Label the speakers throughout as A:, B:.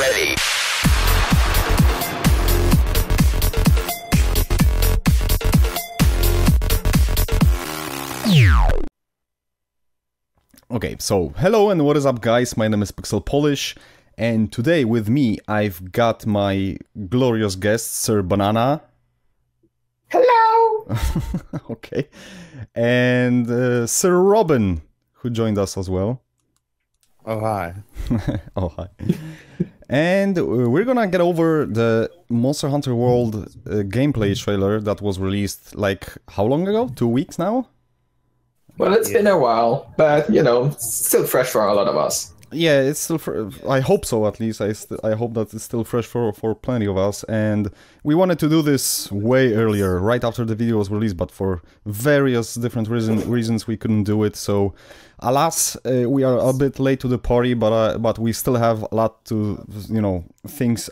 A: ready.
B: Okay, so hello and what is up guys, my name is PixelPolish and today with me I've got my glorious guest Sir Banana.
C: Hello!
B: Okay, and Sir Robin, who joined us as well.
D: Oh hi.
B: Oh hi. And we're gonna get over the Monster Hunter World gameplay trailer that was released like, how long ago? 2 weeks now?
C: Well, it's been a while, but, you know, still fresh for a lot of us.
B: Yeah, it's still. I hope so. At least I hope that it's still fresh for plenty of us. And we wanted to do this way earlier, right after the video was released, but for various different reasons we couldn't do it. So, alas, we are a bit late to the party, but we still have a lot to, you know,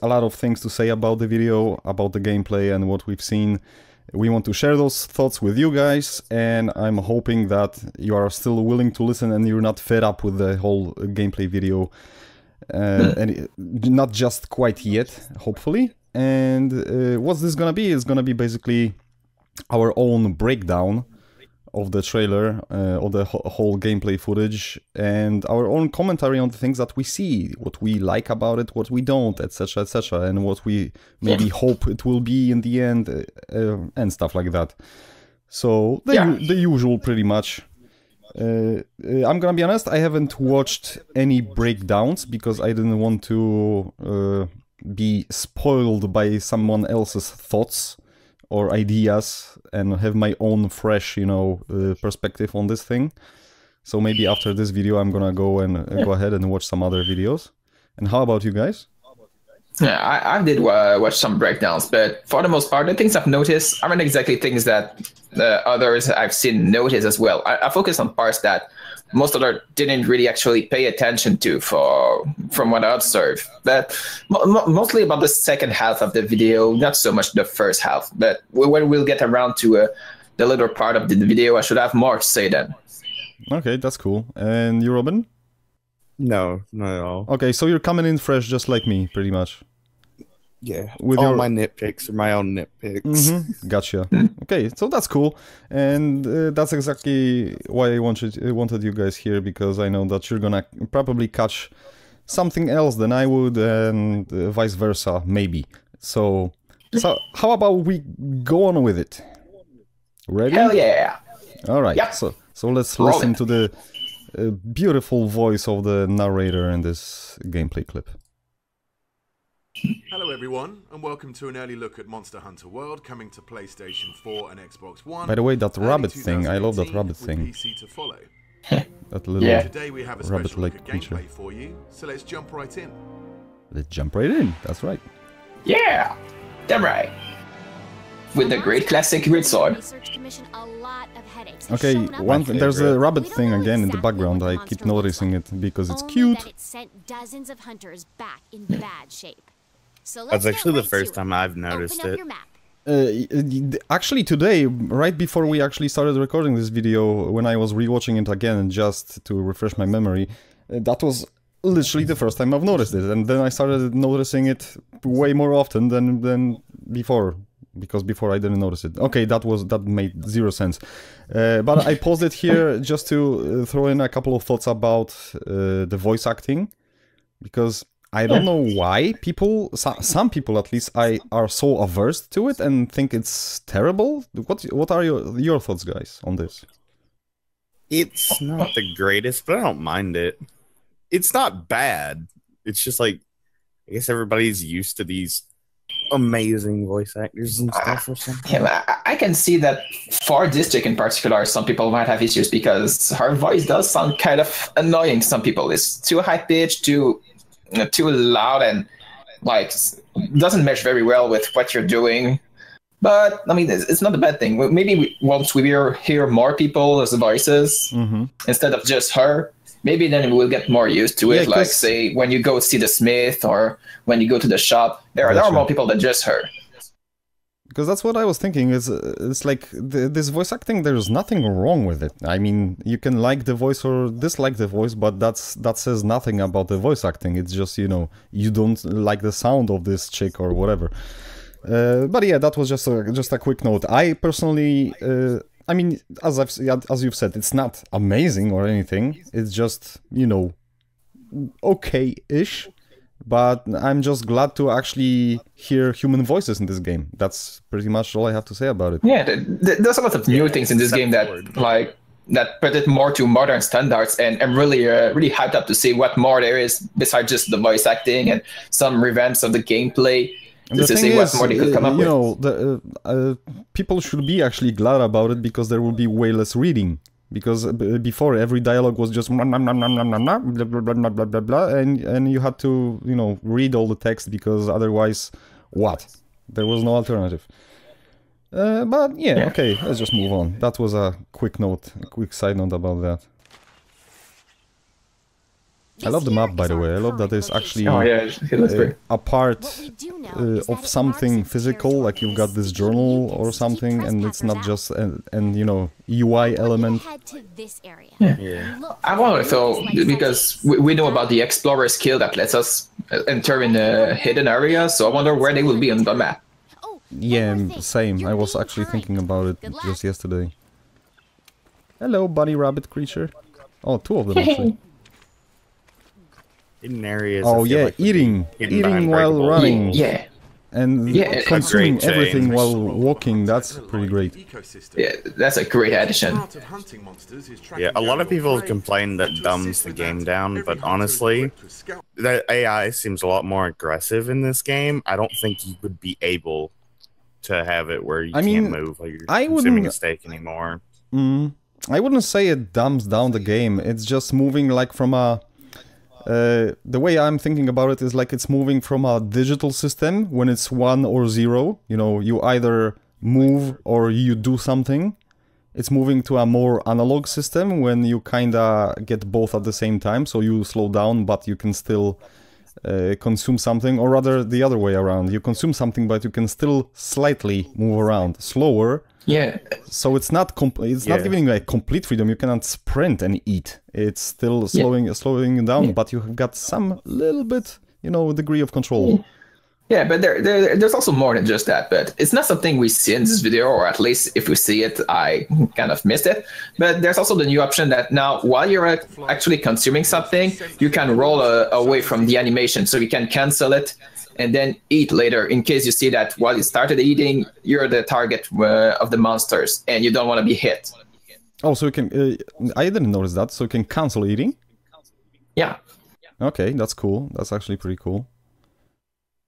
B: a lot of things to say about the video, about the gameplay, and what we've seen. We want to share those thoughts with you guys, and I'm hoping that you are still willing to listen and you're not fed up with the whole gameplay video, and not just quite yet, hopefully. And what's this gonna be? It's gonna be basically our own breakdown of the trailer, of the whole gameplay footage, and our own commentary on the things that we see, what we like about it, what we don't, etc, and what we maybe hope it will be in the end, and stuff like that. So the usual, pretty much. I'm gonna be honest, I haven't watched any breakdowns because I didn't want to be spoiled by someone else's thoughts or ideas and have my own fresh, you know, perspective on this thing. So maybe after this video I'm gonna go and go ahead and watch some other videos. And how about you guys?
C: Yeah, I did watch some breakdowns, but for the most part, the things I've noticed aren't exactly things that others I've seen notice as well. I focus on parts that most others didn't really actually pay attention to from what I observed. But mostly about the second half of the video, not so much the first half. But when we'll get around to the later part of the video, I should have more to say then.
B: Okay, that's cool. And you, Robin?
D: No, not at all.
B: Okay, so you're coming in fresh just like me, pretty much.
D: Yeah,
B: with
D: all my nitpicks are my own nitpicks.
B: Gotcha. Okay, so that's cool, and that's exactly why I wanted you guys here, because I know that you're gonna probably catch something else than I would, and vice versa, maybe. So how about we go on with it? Ready?
C: Hell yeah!
B: All right.
C: Yep.
B: So let's listen to the beautiful voice of the narrator in this gameplay clip.
E: Hello everyone, and welcome to an early look at Monster Hunter World coming to PlayStation 4 and Xbox One.
B: By the way, that rabbit thing, I love that rabbit thing.
E: PC to follow.
B: That little
E: Today we have a special look at gameplay for you, so let's jump right in.
B: Let's jump right in, that's right.
C: Yeah, damn right. With the great classic grid sword.
B: Okay, there's a rabbit thing again in the background. I keep noticing it because it's cute.
F: It sent dozens of hunters back in bad shape. So
D: That's actually the first time I've noticed it.
B: Actually today, right before we actually started recording this video, when I was rewatching it again just to refresh my memory, that was literally the first time I've noticed it, and then I started noticing it way more often than before, because before I didn't notice it. Okay, that made zero sense. But I paused it here just to throw in a couple of thoughts about the voice acting, because I don't know why some people at least, are so averse to it and think it's terrible. What are your thoughts, guys, on this?
D: It's not the greatest, but I don't mind it. It's not bad. It's just like, I guess everybody's used to these amazing voice actors and stuff or something.
C: Yeah, I can see that for this chick in particular, some people might have issues because her voice does sound kind of annoying to some people. It's too high-pitched, too loud, and like doesn't mesh very well with what you're doing. But I mean, it's not a bad thing. Maybe once we hear more people's voices instead of just her, maybe then we'll get more used to it. Yeah, like say when you go see the smith or when you go to the shop, there are more people than just her.
B: Because that's what I was thinking. It's like this voice acting. There's nothing wrong with it. I mean, you can like the voice or dislike the voice, but that says nothing about the voice acting. It's just, you know, you don't like the sound of this chick or whatever. But yeah, that was just a quick note. I personally, I mean, as you've said, it's not amazing or anything. It's just, you know, okay-ish. But I'm just glad to actually hear human voices in this game. That's pretty much all I have to say about it.
C: Yeah, there's a lot of new things in this game that put it more to modern standards, and I'm really really hyped up to see what more there is besides just the voice acting and some revamps of the gameplay. Just to see what more they could come up with.
B: You know, people should be actually glad about it because there will be way less reading. Because before every dialogue was just blah, blah, blah, blah, blah, blah, blah, blah, blah, blah, and you had to, you know, read all the text because otherwise, what? There was no alternative. But yeah, okay, let's just move on. That was a quick note, a quick side note about that. I love the map, by the way. I love that it's actually a part of something physical, like you've got this journal or something, and it's not just an you know, UI element.
C: Yeah. I wonder though, because we know about the explorer skill that lets us enter in a hidden area, so I wonder where they will be on the map.
B: Yeah, same. I was actually thinking about it just yesterday. Hello, bunny rabbit creature. Oh, two of them actually.
D: Hidden areas.
B: Oh yeah, like eating while running.
C: Yeah.
B: And consuming everything while walking, that's pretty great.
C: Yeah, that's a great addition.
D: Yeah, a lot of people complain that dumbs the game down, but honestly, the AI seems a lot more aggressive in this game. I don't think you would be able to have it where you can't move while you're consuming a steak anymore.
B: I wouldn't say it dumbs down the game, it's just moving like from a... the way I'm thinking about it is like it's moving from a digital system when it's 1 or 0. You know, you either move or you do something. It's moving to a more analog system when you kinda get both at the same time. So you slow down, but you can still consume something. Or rather, the other way around. You consume something, but you can still slightly move around. Slower.
C: Yeah.
B: So it's not not giving you a complete freedom. You cannot sprint and eat. It's still slowing you down, but you have got some little bit, you know, degree of control.
C: Yeah, but there's also more than just that. But it's not something we see in this video, or at least if we see it, I kind of missed it. But there's also the new option that now, while you're actually consuming something, you can roll away from the animation, so you can cancel it and then eat later, in case you see that while you started eating, you're the target of the monsters, and you don't want to be hit.
B: Oh, so you can... I didn't notice that, so you can cancel eating?
C: Yeah.
B: Okay, that's cool. That's actually pretty cool.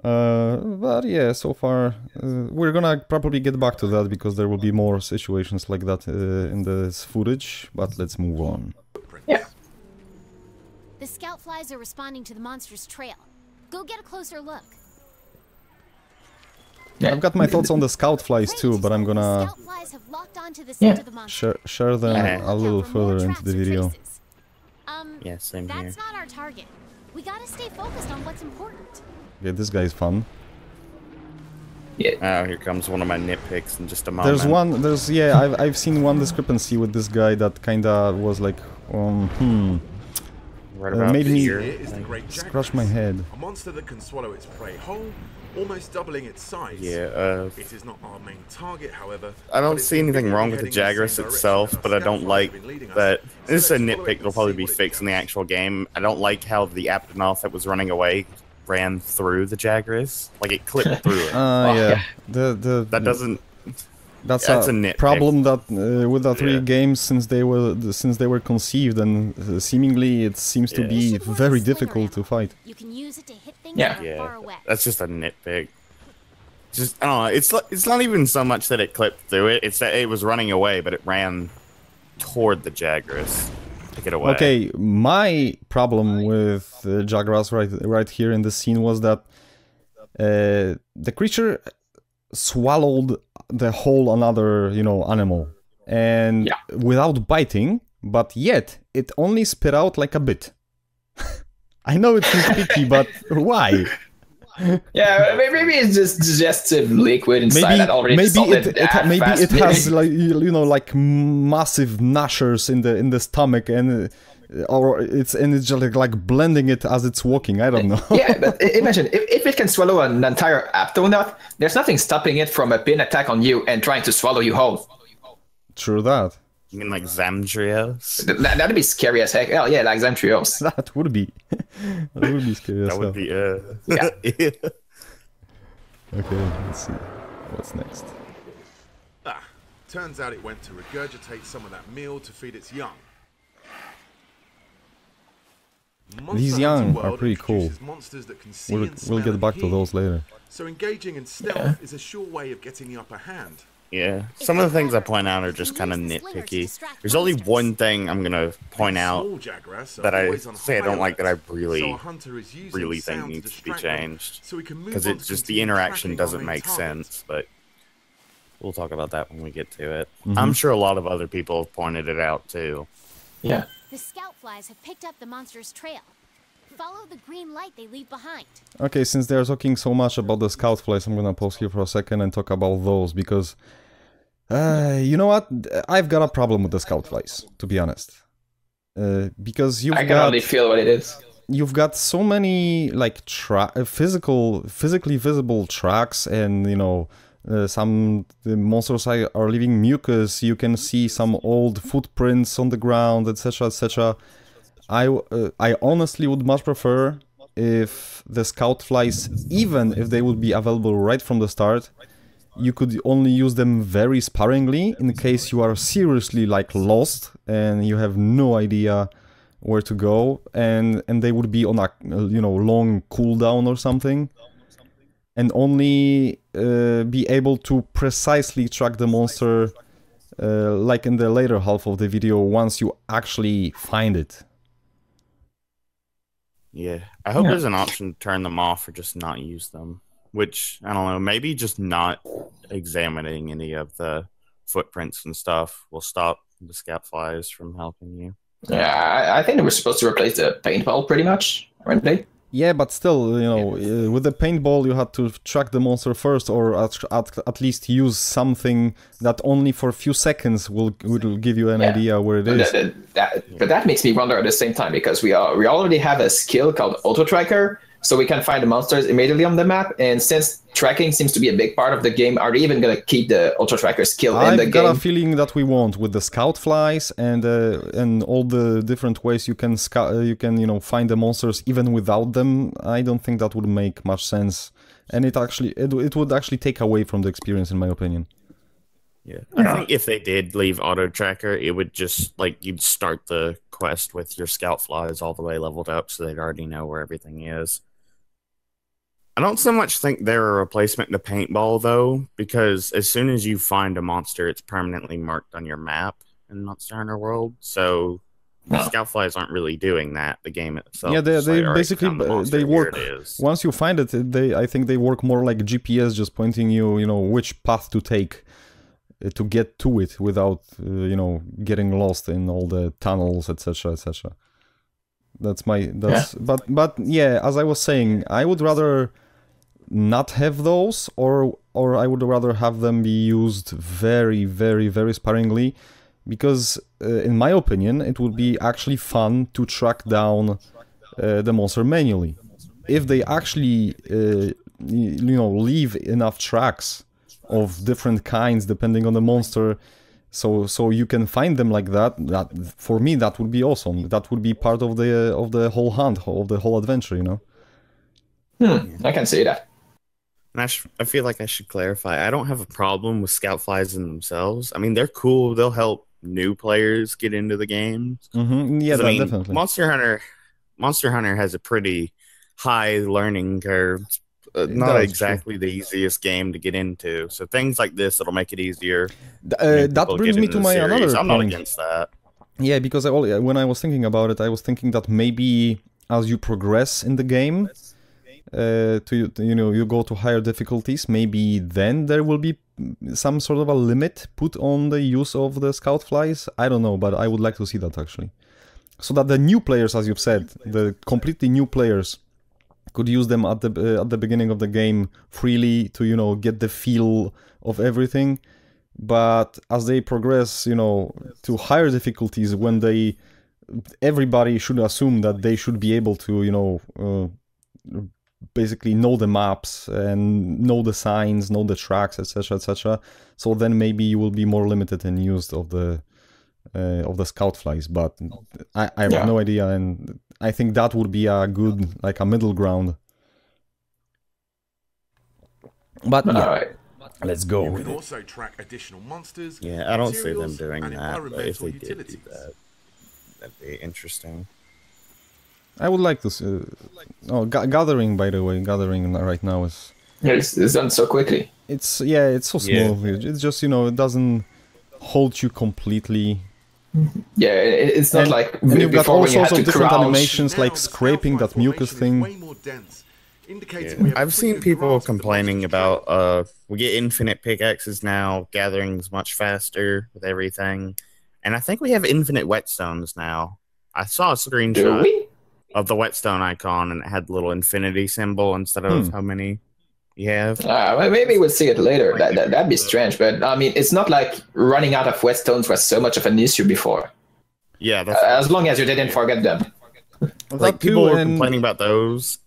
B: But yeah, so far, we're gonna probably get back to that, because there will be more situations like that in this footage, but let's move on.
C: Yeah.
F: The scout flies are responding to the monster's trail. Go get a closer look.
B: Yeah. I've got my thoughts on the scout flies too, but I'm gonna share them a little further into the video.
D: Yeah, same here.
F: That's not our target. We gotta stay focused on what's important.
B: Okay, this guy's fun.
C: Yeah.
D: Oh, here comes one of my nitpicks in just a moment.
B: I've seen one discrepancy with this guy that kinda was like,
D: Right about
B: made me
E: scratch
B: my head.
E: A monster that can swallow its prey whole, almost doubling its size.
D: Yeah,
E: it is not our main target, however.
D: I don't see anything wrong with the Jagras itself, but I don't like that. This is a nitpick that'll probably be fixed in the actual game. I don't like how the Aptonoth that was running away ran through the Jagras. Like, it clipped through it.
B: Yeah.
D: That doesn't...
B: That's a problem that with the three games since they were conceived, and seemingly it seems to be very difficult to fight.
F: You can use it to hit things
D: Yeah, that's just a nitpick. Just I don't know. It's not even so much that it clipped through it. It's that it was running away, but it ran toward the Jagras to get away.
B: Okay, my problem with Jagras right here in this scene was that the creature swallowed the whole another, you know, animal, and without biting, but yet it only spit out like a bit. I know it's nitpicky, but why?
C: Yeah, maybe it's just digestive liquid inside that already dissolved
B: maybe
C: fast,
B: it has like like massive gnashers in the stomach, and or it's just like blending it as it's walking. I don't know.
C: Yeah, but imagine if it can swallow an entire aptonut, there's nothing stopping it from a pin attack on you and trying to swallow you whole.
B: True that.
D: You mean like Zamtrios?
C: That'd be scary as heck. Hell yeah, like Zamtrios.
B: That would be. That would be scary as
D: That
B: hell.
D: would be
C: Yeah.
B: Okay, let's see. What's next?
E: Turns out it went to regurgitate some of that meal to feed its young.
B: These young are pretty cool.
E: Monsters that can see
B: We'll
E: and smell
B: get
E: and
B: back to
E: hear.
B: those later.
E: So engaging in stealth is a sure way of getting the upper hand.
D: Yeah, some of the things I point out are just kind of nitpicky. There's only one thing I'm gonna point out that I say I don't like, that I really think needs to be changed, because it's just the interaction doesn't make sense. But we'll talk about that when we get to it. I'm sure a lot of other people have pointed it out too.
C: Yeah.
F: The scout flies have picked up the monster's trail. Follow the green light they leave behind.
B: Okay, since they're talking so much about the scout flies, I'm gonna pause here for a second and talk about those, because you know what? I've got a problem with the scout flies, to be honest. Because
C: I can only feel what it is.
B: You've got so many like physically visible tracks, and you know, the monsters are leaving mucus. You can see some old footprints on the ground, etc., etc. I honestly would much prefer if the scout flies, even if they would be available right from the start, you could only use them very sparingly in case you are seriously like lost and you have no idea where to go, and they would be on a long cooldown or something, and only be able to precisely track the monster like in the later half of the video once you actually find it.
D: Yeah, I hope there's an option to turn them off or just not use them. Which, I don't know, maybe just not examining any of the footprints and stuff will stop the scout flies from helping you.
C: Yeah, I think they were supposed to replace the paintball pretty much, weren't they?
B: Yeah, but still, you know, with the paintball you had to track the monster first, or at least use something that only for a few seconds will give you an idea where it is.
C: But that makes me wonder at the same time, because we already have a skill called Auto Tracker, so we can find the monsters immediately on the map, and since tracking seems to be a big part of the game, are they even going to keep the Auto Tracker skill in the game?
B: I've got a feeling that we won't, with the scout flies and all the different ways you can find the monsters even without them. I don't think that would make much sense, and it would actually take away from the experience, in my opinion.
D: Yeah, I think if they did leave Auto Tracker, it would just, like, you'd start the quest with your scout flies all the way leveled up, so they'd already know where everything is. I don't so much think they're a replacement to paintball, though, because as soon as you find a monster, it's permanently marked on your map in Monster Hunter World, so scout flies aren't really doing that. The game itself,
B: yeah, they basically they work. Once you find it, I think they work more like GPS, just pointing you, which path to take to get to it without, getting lost in all the tunnels, etc., etc. But yeah, as I was saying, I would rather not have those, or I would rather have them be used very, very, very sparingly, because in my opinion it would be actually fun to track down the monster manually. If they actually leave enough tracks of different kinds depending on the monster, so you can find them like that for me that would be awesome. That would be part of the whole hunt, of the whole adventure,
C: I can see that.
D: And I feel like I should clarify, I don't have a problem with scout flies in themselves. I mean, they're cool. They'll help new players get into the game.
B: Yeah, definitely.
D: Monster Hunter has a pretty high learning curve. Not exactly the easiest game to get into. So things like this, it'll make it easier.
B: That brings me to my another point.
D: I'm not against that.
B: Yeah, because when I was thinking about it, I was thinking that maybe as you progress in the game, you go to higher difficulties, maybe then there will be some sort of a limit put on the use of the scout flies. I don't know, but I would like to see that actually, so that the new players, as you've said, the completely new players, could use them at the beginning of the game freely to, you know, get the feel of everything. But as they progress, you know, to higher difficulties, when everybody should assume that they should be able to, you know, basically know the maps and know the signs, know the tracks, etc., etc. So then maybe you will be more limited in use of the scout flies. But I have no idea, and I think that would be a good, like, a middle ground. But yeah. Let's go.
E: You can also track additional monsters.
D: Yeah, I don't see them
E: materials,
D: doing
E: and
D: that, but if they
E: environmental
D: did do that, that'd be interesting.
B: I would like to see... Gathering, by the way, Gathering right now is...
C: Yeah, it's done so quickly.
B: It's so smooth. Yeah. It's just, you know, it doesn't hold you completely.
C: Yeah, it's not like
B: and you've got all sorts of different
C: crouch.
B: animations, like scraping that mucus thing.
D: Yeah. I've seen people complaining about we get infinite pickaxes now, gathering's much faster with everything, and I think we have infinite whetstones now. I saw a screenshot of the whetstone icon, and it had the little infinity symbol instead of how many you have.
C: Maybe we'll see it later. That'd be strange, but I mean, it's not like running out of whetstones was so much of an issue before.
D: Yeah, that's
C: as long as you didn't forget them.
D: Like people were complaining about those.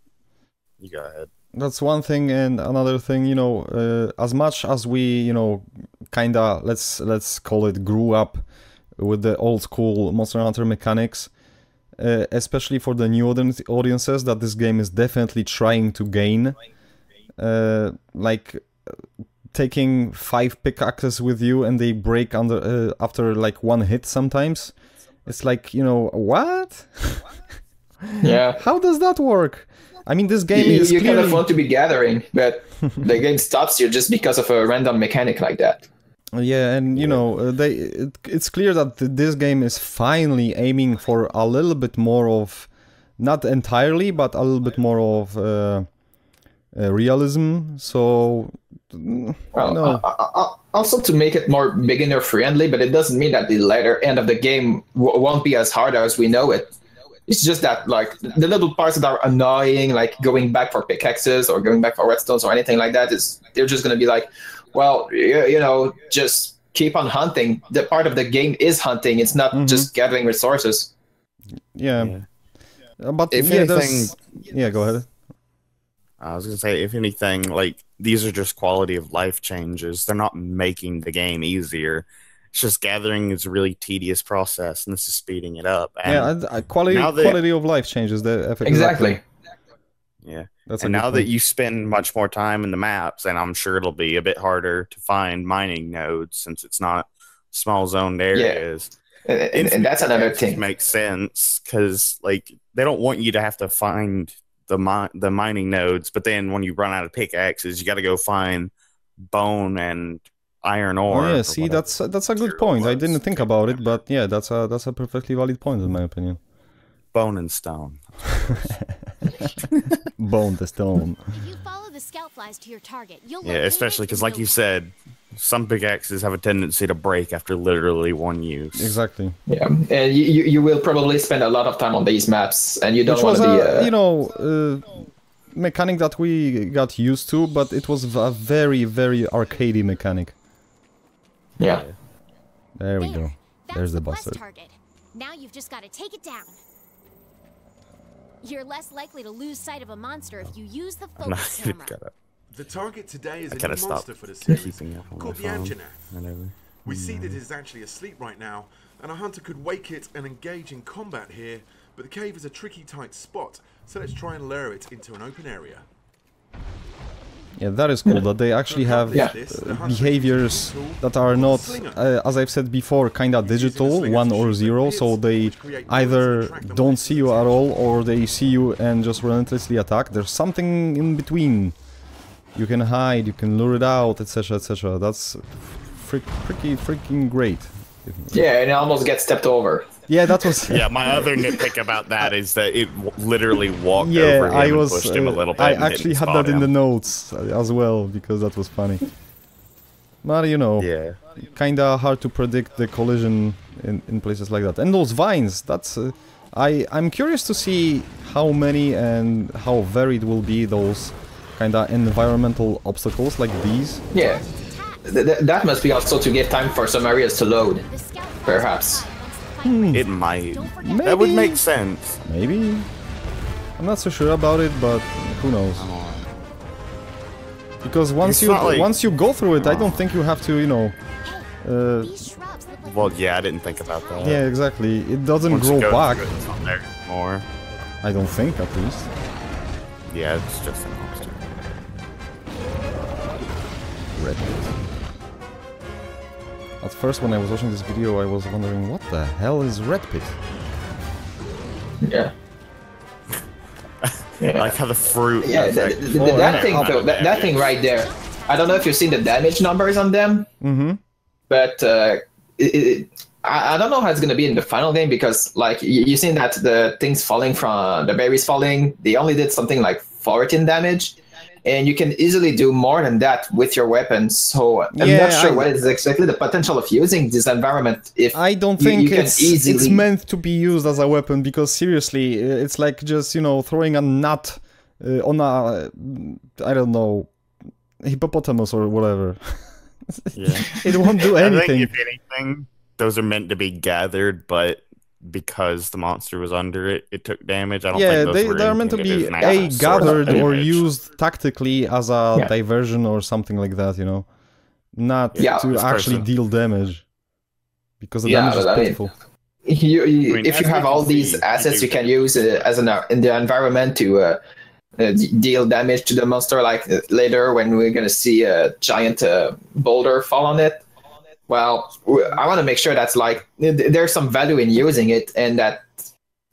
D: You go ahead.
B: That's one thing, and another thing, you know, as much as we, you know, kinda, let's call it, grew up with the old school Monster Hunter mechanics, especially for the new audiences that this game is definitely trying to gain, like taking 5 pickaxes with you and they break after like 1 hit sometimes. It's like, you know, what?
C: Yeah.
B: How does that work? I mean, this game is
C: you
B: clearly...
C: kind of want to be gathering, but the game stops you just because of a random mechanic like that.
B: Yeah, and you know, it's clear that this game is finally aiming for a little bit more of, not entirely, but a little bit more of realism. So,
C: also to make it more beginner friendly, but it doesn't mean that the later end of the game won't be as hard as we know it. It's just that, like, the little parts that are annoying, like going back for pickaxes or going back for redstones or anything like that, they're just going to be like, well, you know, just keep on hunting. The part of the game is hunting. It's not just gathering resources.
B: Yeah. But
D: if
B: anything... Yeah, go ahead.
D: I was going to say, if anything, like, these are just quality of life changes. They're not making the game easier. It's just gathering is a really tedious process, and this is speeding it up. And
B: quality of life changes.
C: Exactly.
D: Yeah. And now that you spend much more time in the maps, and I'm sure it'll be a bit harder to find mining nodes since it's not small zoned areas.
C: Yeah. And that's another thing.
D: Makes sense, because like they don't want you to have to find the mining nodes, but then when you run out of pickaxes, you got to go find bone and iron ore.
B: Oh, yeah, see, that's a good point. I didn't think about it, but yeah, that's a perfectly valid point in my opinion.
D: Bone and stone.
B: Bone to stone.
F: If you follow the scout flies to your target, you'll
D: especially because, like you said, some pickaxes have a tendency to break after literally one use.
B: Exactly.
C: Yeah, and you will probably spend a lot of time on these maps, and you don't want to be.
B: You know, mechanic that we got used to, but it was a very, very arcadey mechanic.
C: Yeah.
B: There we go. There's the bastard.
F: Target. Now you've just got to take it down. You're less likely to lose sight of a monster if you use the focus camera.
E: The target today is a new monster for the series called the Amjanath. We see that it is actually asleep right now, and a hunter could wake it and engage in combat here, but the cave is a tricky, tight spot, so let's try and lure it into an open area.
B: Yeah, that is cool, that they actually have behaviors that are not, as I've said before, kinda digital, 1 or 0, so they either don't see you at all, or they see you and just relentlessly attack. There's something in between. You can hide, you can lure it out, etc, etc. That's freaking great.
C: Yeah, and it almost gets stepped over.
B: Yeah, that was...
D: yeah, my other nitpick about that is that it literally walked over him and pushed him a little bit.
B: I actually had that in the notes as well, because that was funny. But, you know, kinda hard to predict the collision in places like that. And those vines, that's... I'm curious to see how many and how varied will be those kind of environmental obstacles like these.
C: Yeah, that must be also to give time for some areas to load, perhaps.
D: It might.
B: Maybe.
D: That would make sense.
B: Maybe. I'm not so sure about it, but who knows? Because once you go through it, I don't think you have to, you know.
D: Well, yeah, I didn't think about that.
B: Yeah, exactly. It doesn't
D: Once
B: grow
D: you go
B: back.
D: through it, it's not there anymore.
B: I don't think, at least.
D: Yeah, it's just an monster.
B: Red pit. At first, when I was watching this video, I was wondering, what the hell is red pit?
C: Yeah.
D: I like how the fruit.
C: Yeah, that thing right there. I don't know if you've seen the damage numbers on them.
B: Mm-hmm.
C: But I don't know how it's gonna be in the final game because, like, you've seen that the things falling from the berries falling, they only did something like 14 damage, and you can easily do more than that with your weapons. So I'm not sure what is exactly the potential of using this environment. If
B: I don't think it's meant to be used as a weapon, because seriously, it's like just, you know, throwing a nut on a, I don't know, hippopotamus or whatever.
D: Yeah.
B: It won't do anything.
D: I think if anything, those are meant to be gathered, but because the monster was under it, it took damage. I don't think they're meant to be
B: gathered or used tactically as a diversion or something like that, you know, not to actually deal damage, because the damage is pitiful.
C: If you have all these assets you can use as in the environment to deal damage to the monster, like later when we're gonna see a giant boulder fall on it. Well, I want to make sure that's like there's some value in using it, and that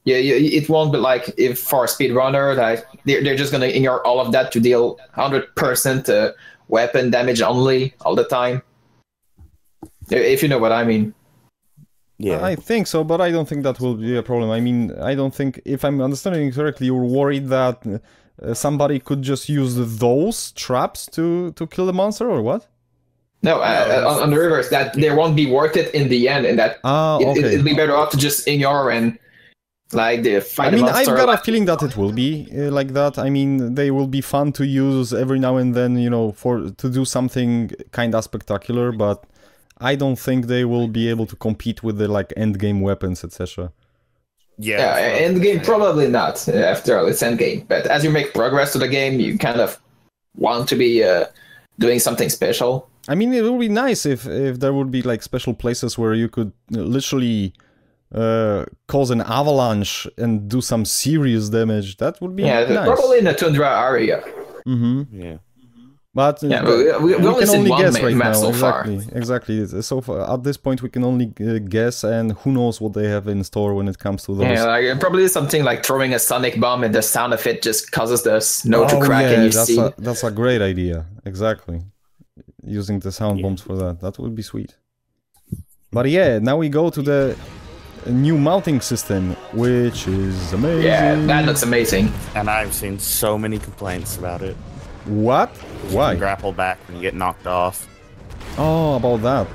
C: it won't be like if for a speedrunner that they're just gonna ignore all of that to deal 100% weapon damage only all the time. If you know what I mean.
B: Yeah, I think so, but I don't think that will be a problem. I mean, I don't think, if I'm understanding correctly, you're worried that somebody could just use those traps to kill the monster, or what?
C: No, on the reverse, that they won't be worth it in the end, and that it'll be better off to just ignore and like fight the monster.
B: I've got a feeling that it will be like that. I mean, they will be fun to use every now and then, you know, to do something kind of spectacular, but I don't think they will be able to compete with the like end game weapons, etc.
C: Yeah, end game probably not. After all, it's end game. But as you make progress to the game, you kind of want to be doing something special.
B: I mean, it would be nice if there would be like special places where you could literally cause an avalanche and do some serious damage. That would be nice.
C: Probably in the tundra area.
B: Mm-hmm.
D: Yeah.
B: But
C: we
B: can only guess right now.
C: So
B: exactly. So far, at this point, we can only guess, and who knows what they have in store when it comes to those.
C: Yeah, like, probably something like throwing a sonic bomb, and the sound of it just causes the snow to crack, and you see.
B: That's a great idea. Exactly. Using the sound bombs for that would be sweet. But yeah, now we go to the new mounting system, which is amazing.
C: Yeah, that looks amazing.
D: And I've seen so many complaints about it.
B: What? Why?
D: You grapple back when you get knocked off.
B: Oh, about that.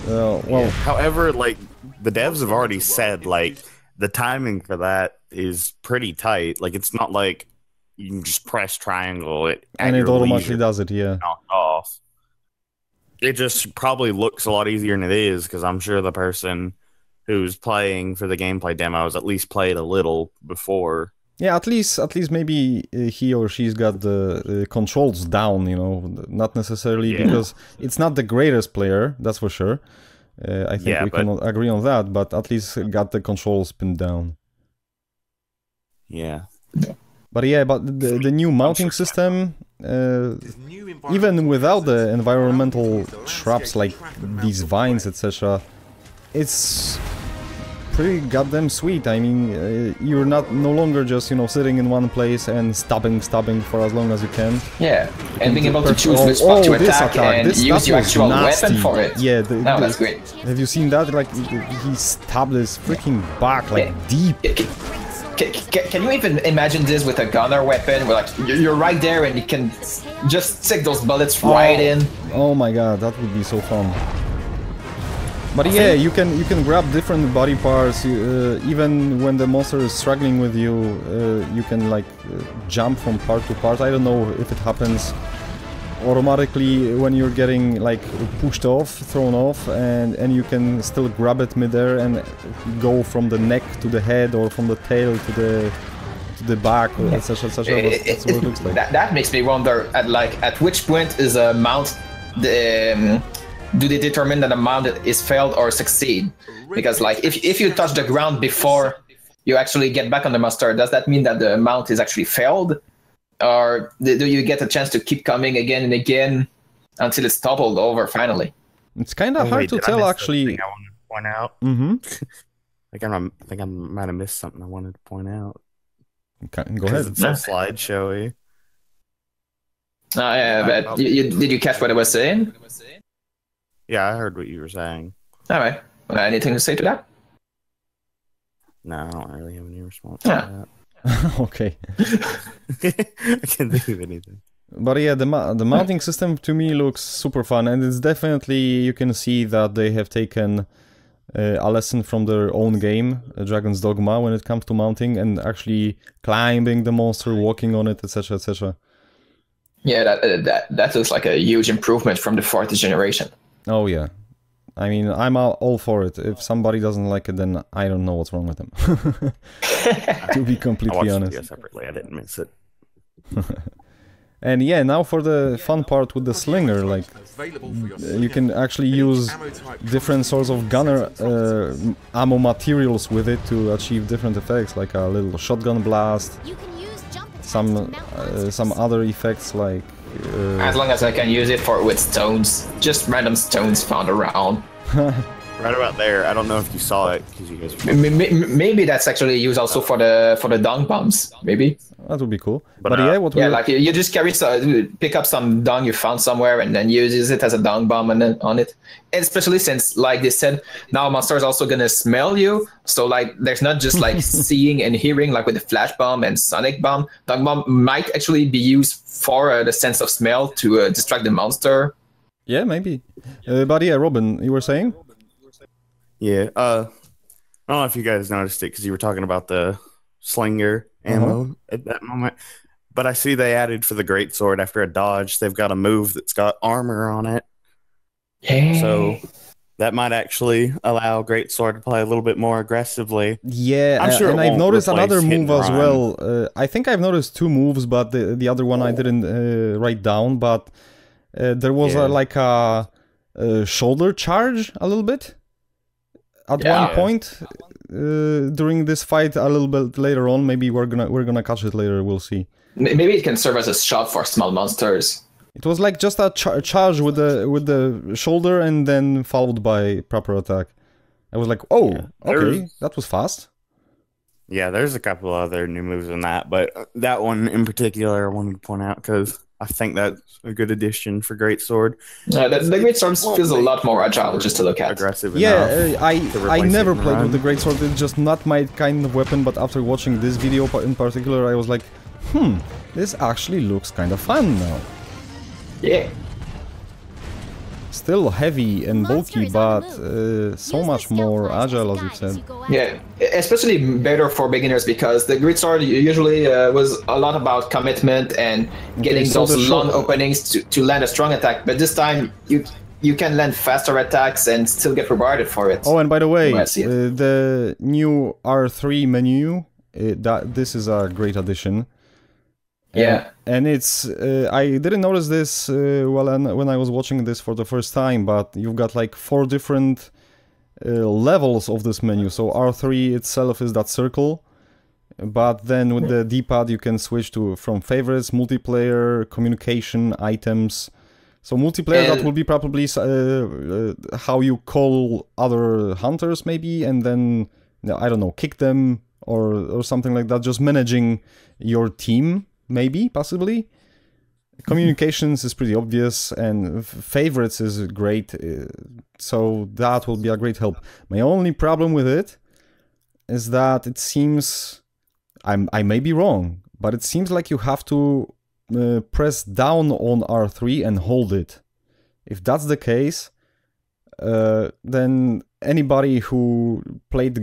B: Well,
D: yeah. However, like the devs have already said, like the timing for that is pretty tight. Like it's not like you can just press triangle
B: and it automatically does it. Yeah.
D: Knocked off. It just probably looks a lot easier than it is, because I'm sure the person who's playing for the gameplay demos at least played a little before.
B: Yeah, at least maybe he or she's got the controls down, you know, not necessarily because it's not the greatest player, that's for sure. I think we can agree on that, but at least got the controls pinned down.
D: Yeah.
B: But yeah, but the new mounting system, even without the environmental traps like these vines, etc., it's pretty goddamn sweet. I mean, you're no longer just, you know, sitting in one place and stabbing for as long as you can.
C: Yeah, and being able to choose which spot to attack and use your actual weapon for it.
B: Yeah,
C: that's great.
B: Have you seen that? Like, he stabbed his freaking back, like, deep.
C: Can you even imagine this with a gunner weapon, where like you're right there and you can just stick those bullets right in?
B: Oh my god, that would be so fun. But yeah, you can grab different body parts. Even when the monster is struggling with you, you can like jump from part to part. I don't know if it happens automatically when you're getting like pushed off, thrown off, and you can still grab it midair and go from the neck to the head or from the tail to the back, etc. etc. That's what it looks like.
C: That makes me wonder at which point is a mount do they determine that a mount is failed or succeed? Because like if you touch the ground before you actually get back on the monster, does that mean that the mount is actually failed? Or do you get a chance to keep coming again and again until it's toppled over finally?
B: It's kind of hard to tell, actually.
D: I wanted to point out. I think I might have missed something I wanted to point out.
B: Okay, go ahead.
D: It's so slideshowy.
C: Yeah, but did you catch what I was saying?
D: Yeah, I heard what you were saying.
C: All right. Anything to say to that?
D: No, I don't really have any response to that.
B: Okay.
D: I can't think of anything.
B: But yeah, the mounting system to me looks super fun, and it's definitely, you can see that they have taken a lesson from their own game, Dragon's Dogma, when it comes to mounting and actually climbing the monster, walking on it, etc. etc.
C: Yeah, that looks like a huge improvement from the 4th generation.
B: Oh yeah. I mean, I'm all for it. If somebody doesn't like it, then I don't know what's wrong with them. To be completely honest.
D: I watched it separately. I didn't miss it.
B: And yeah, now for the fun part with the Slinger, like you can actually use different sorts of gunner ammo materials with it to achieve different effects, like a little shotgun blast, some other effects like.
C: As long as I can use it with stones, just random stones found around.
D: Right about there. I don't know if you saw it because you guys.
C: Maybe that's actually used also for the dung bombs. Maybe
B: that would be cool. But yeah,
C: like you just pick up some dung you found somewhere and then use it as a dung bomb and then on it. And especially since, like they said, now monster is also gonna smell you. So like, there's not just like seeing and hearing like with the flash bomb and sonic bomb. Dung bomb might actually be used for the sense of smell to distract the monster.
B: Yeah, maybe. But yeah, Robin, you were saying?
D: Yeah, I don't know if you guys noticed it because you were talking about the Slinger ammo at that moment. But I see they added for the greatsword after a dodge, they've got a move that's got armor on it.
B: Yeah.
D: So that might actually allow greatsword to play a little bit more aggressively.
B: Yeah,
D: I'm sure
B: and I've noticed another move as well. I think I've noticed 2 moves, but the other one I didn't write down. But there was like a shoulder charge a little bit. At one point during this fight, a little bit later on, maybe we're gonna catch it later. We'll see.
C: Maybe it can serve as a shot for small monsters.
B: It was like just a charge with the shoulder and then followed by proper attack. I was like, oh, okay, that was fast.
D: Yeah, there's a couple other new moves in that, but that one in particular I wanted to point out because I think that's a good addition for Greatsword.
C: The Greatsword feels a lot more agile just to look at.
D: Aggressive
B: enough. I never played with the Greatsword. It's just not my kind of weapon. But after watching this video in particular, I was like, this actually looks kind of fun now.
C: Yeah.
B: Still heavy and bulky, but so much more agile, as you said.
C: Yeah, especially better for beginners because the Greatsword usually was a lot about commitment and getting those long openings to land a strong attack. But this time, you can land faster attacks and still get rewarded for it.
B: Oh, and by the way, the new R3 menu, this is a great addition.
C: Yeah,
B: and it's I didn't notice this when I was watching this for the first time, but you've got like 4 different levels of this menu. So R3 itself is that circle, but then with the D-pad you can switch from favorites, multiplayer, communication, items. So multiplayer, that will be probably how you call other hunters maybe, and then I don't know, kick them or something like that. Just managing your team. Maybe, possibly. Communications is pretty obvious, and favorites is great, so that will be a great help. My only problem with it is that it seems, I may be wrong, but it seems like you have to press down on R3 and hold it. If that's the case, then anybody who played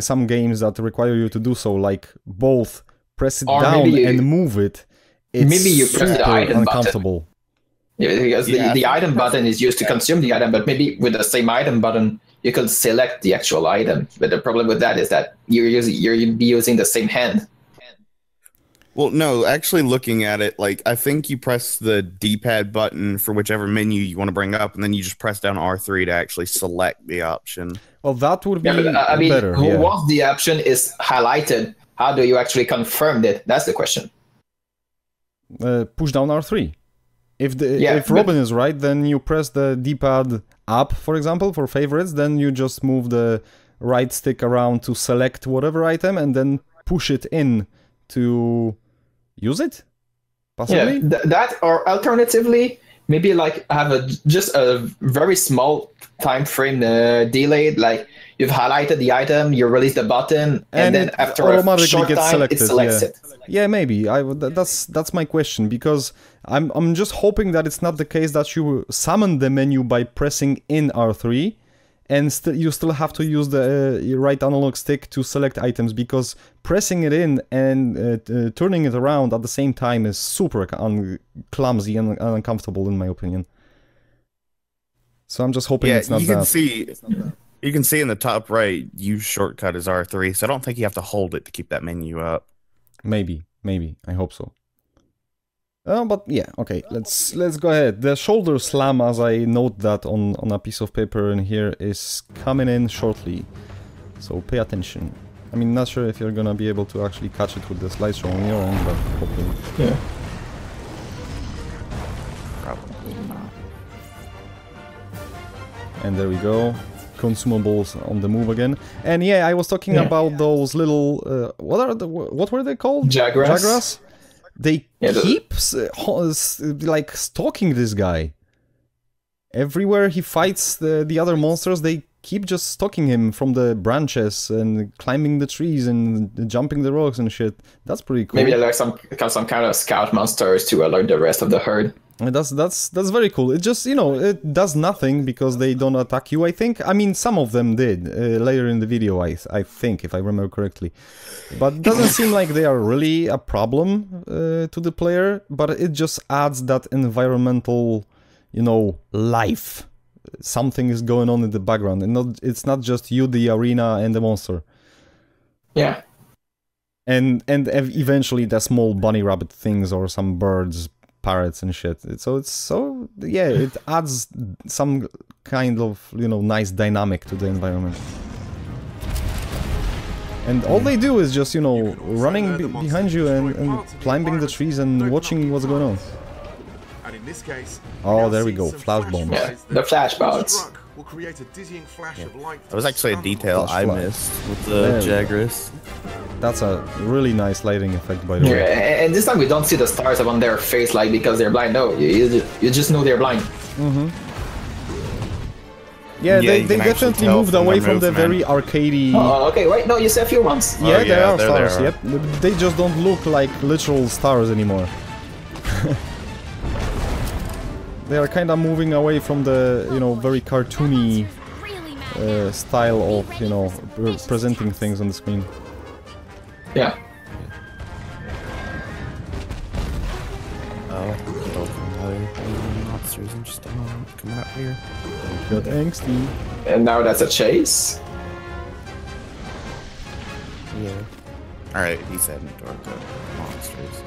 B: some games that require you to do so, like both press it down and move it, it's
C: maybe you press the item
B: uncomfortable.
C: Button. Yeah, because the item button is used to consume the item, but maybe with the same item button, you can select the actual item. But the problem with that is that you're using the same hand.
D: Well, no, actually looking at it, like, I think you press the D-pad button for whichever menu you want to bring up, and then you just press down R3 to actually select the option.
B: Well, that would be
C: I mean,
B: better.
C: Once the option is highlighted, how do you actually confirm it? That's the question.
B: Push down R3. If Robin is right, then you press the D-pad up, for example, for favorites, then you just move the right stick around to select whatever item, and then push it in to use it, possibly?
C: Yeah, that, or alternatively, maybe like have just a very small time frame delayed, like you've highlighted the item, you release the button, and then after a short time, it selects it.
B: Yeah, maybe. That's my question, because I'm just hoping that it's not the case that you summon the menu by pressing in R3, and you still have to use the right analog stick to select items, because pressing it in and turning it around at the same time is super clumsy and uncomfortable, in my opinion. So I'm just hoping it's not that.
D: You can see in the top right, use shortcut is R3, so I don't think you have to hold it to keep that menu up.
B: Maybe. I hope so. But yeah, okay, let's go ahead. The shoulder slam, as I note that on a piece of paper in here, is coming in shortly. So pay attention. I mean, not sure if you're gonna be able to actually catch it with the slideshow on your end, but hopefully.
C: Yeah.
D: Probably not.
B: And there we go. Consumables on the move again. And yeah, I was talking about those little what were they called?
C: Jagras.
B: They keep like stalking this guy. Everywhere he fights the other monsters, they keep just stalking him from the branches and climbing the trees and jumping the rocks and shit. That's pretty cool.
C: Maybe like some kind of scout monsters to alert the rest of the herd.
B: And that's very cool. It just, it does nothing because they don't attack you, I think. I mean, some of them did later in the video, I think, if I remember correctly. But it doesn't seem like they are really a problem to the player, but it just adds that environmental, life. Something is going on in the background, and it's not just you, the arena, and the monster.
C: Yeah.
B: And eventually the small bunny rabbit things or some birds, parrots and shit. It adds some kind of nice dynamic to the environment. And all they do is just running behind you and climbing the trees and watching what's going on.
E: And in this case,
B: there we go, flash bombs.
C: Yeah, the flash bombs.
D: That was actually a detail I missed with the Jagras.
B: That's a really nice lighting effect, by the way.
C: Yeah, and this time we don't see the stars on their face, like because they're blind. No, you just know they're blind.
B: Mm-hmm. Yeah, they definitely moved away from the very arcadey...
C: Oh, okay, wait, no, you see a few ones.
B: Yeah, there are stars, yep. They just don't look like literal stars anymore. They are kind of moving away from the, very cartoony style of, presenting things on the screen.
C: Yeah.
D: Monsters and just coming up here.
B: Got angsty.
C: And now that's a chase.
D: Yeah. Alright, he's heading toward the monsters.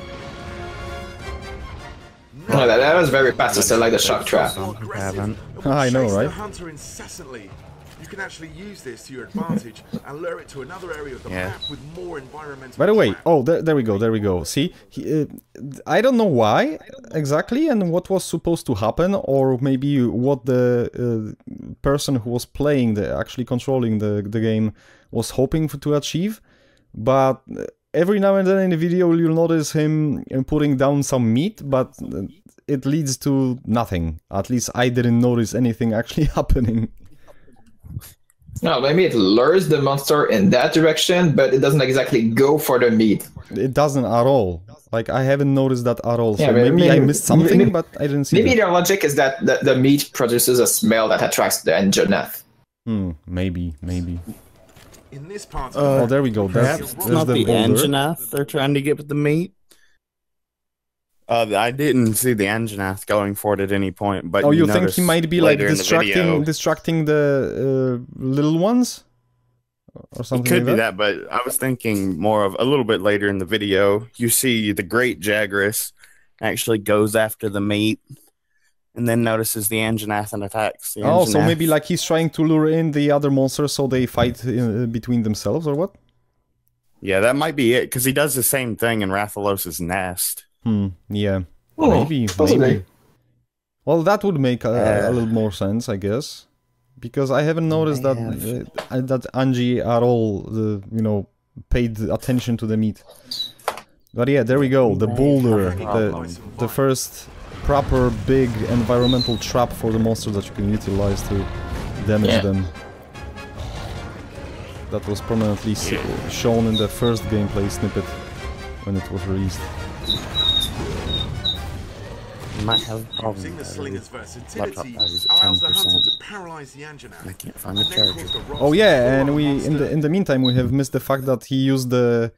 C: No, that was very fast to say, like the shock trap.
B: I know, right?
E: Hunter incessantly. You can actually use this to your advantage and lure it to another area of the map with more environmental.
B: By the way, there we go. See, I don't know why exactly and what was supposed to happen, or maybe what the person who was playing, actually controlling the game, was hoping to achieve, but every now and then in the video you'll notice him putting down some meat, but it leads to nothing. At least I didn't notice anything actually happening.
C: No, maybe it lures the monster in that direction, but it doesn't exactly go for the meat.
B: It doesn't at all. Like, I haven't noticed that at all. So
C: Yeah,
B: maybe I missed something, but I didn't see
C: Maybe
B: that.
C: their logic is that the meat produces a smell that attracts the Anjanath.
B: Maybe.
E: In this part
B: Oh, there we go.
D: Perhaps
B: There's
D: it's not
B: the
D: the
B: boulder.
D: Anjanath they're trying to get with the meat. I didn't see the Anjanath going for it at any point, but
B: You think he might be like
D: distracting
B: distracting the little ones? Or something
D: It could
B: like
D: be that, but I was thinking more of a little bit later in the video. You see the Great Jagras actually goes after the meat and then notices the Anjanath and attacks the Anjanath.
B: so maybe like he's trying to lure in the other monsters so they fight between themselves, or what?
D: Yeah, that might be it, because he does the same thing in Rathalos' nest.
B: Yeah.
C: Oh,
B: Maybe. Well, that would make a little more sense, I guess. Because I haven't noticed that Angie at all, paid attention to the meat. But yeah, there we go, the boulder, the first proper big environmental trap for the monsters that you can utilize to damage them. That was prominently shown in the first gameplay snippet when it was released.
D: Might have a problem.
E: Using the Slinger's versatility
D: allows
E: allows the hunter to paralyze the Anjanath.
D: I can't find the charger.
B: Oh yeah, and in the meantime we have missed the fact that he used the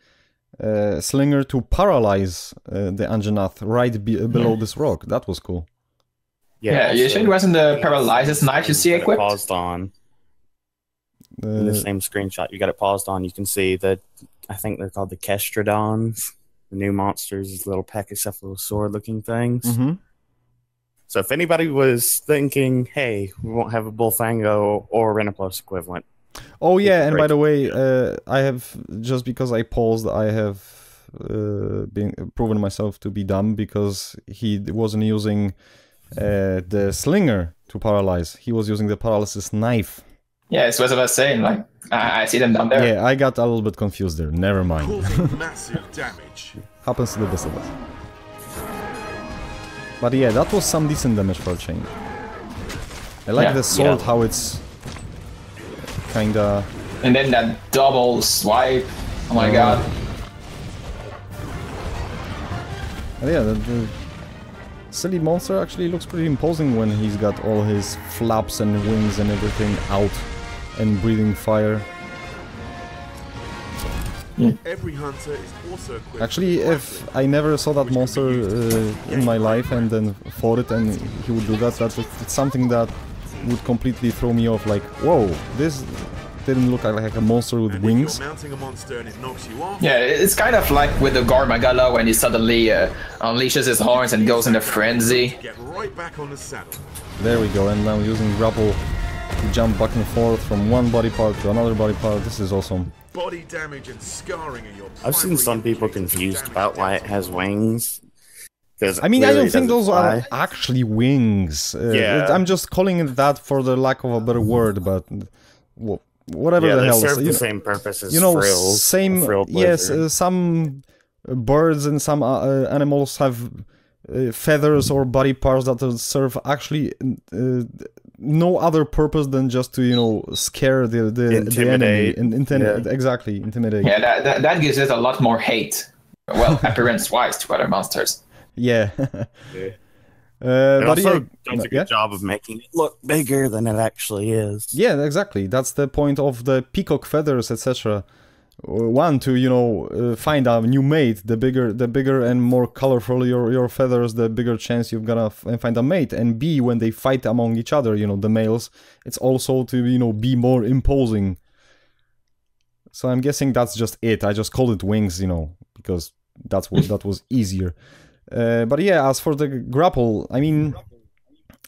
B: Slinger to paralyze the Anjanath right below this rock. That was cool.
C: Yeah, you sure it wasn't the paralyzes knife you see equipped?
D: Paused on. In the same screenshot, you got it paused on. You can see that I think they're called the Kestrodons, the new monsters, these little pachycephalosaur-looking things. So if anybody was thinking, hey, we won't have a Bullfango or Renoplos equivalent.
B: Oh yeah, and by the way, I have, just because I paused, I have been proven myself to be dumb, because he wasn't using the Slinger to paralyze. He was using the paralysis knife.
C: Yeah, it's what I was saying, like, I see them down there.
B: Yeah, I got a little bit confused there. Never mind.
E: Causing massive damage.
B: Happens to the best of us. But yeah, that was some decent damage for a change. I like the sword, how it's kinda...
C: And then that double swipe, oh my god.
B: Yeah, the silly monster actually looks pretty imposing when he's got all his flaps and wings and everything out and breathing fire.
E: Every hunter is also equipped.
B: Actually, if I never saw that monster in my life and then fought it and he would do that, it's something that would completely throw me off. Like, whoa, this didn't look like a monster with wings.
E: Mounting a monster and it knocks you off.
C: Yeah, it's kind of like with the Garmagala when he suddenly unleashes his horns and goes in a frenzy.
E: Get right back on the saddle.
B: There we go, and now using grapple to jump back and forth from one body part to another body part. This is awesome.
E: Body damage and scarring are your
D: I've seen some people confused about why it has wings.
B: I mean, I don't think those are actually wings.
D: Yeah.
B: I'm just calling it that for the lack of a better word, but whatever the hell.
D: They serve the same purpose as frills.
B: Some birds and some animals have feathers or body parts that serve actually no other purpose than just to scare the enemy and intimidate.
C: Yeah, that gives it a lot more hate. Well, appearance-wise to other monsters.
B: Yeah.
D: It
B: but
D: also does a good job of making it look bigger than it actually is.
B: Yeah, exactly. That's the point of the peacock feathers, etc. One, to find a new mate. The bigger and more colorful your feathers, the bigger chance you've gonna find a mate. And B, when they fight among each other, the males, it's also to be more imposing. So I'm guessing that's just it. I just called it wings, because that was easier. But yeah, as for the grapple, I mean,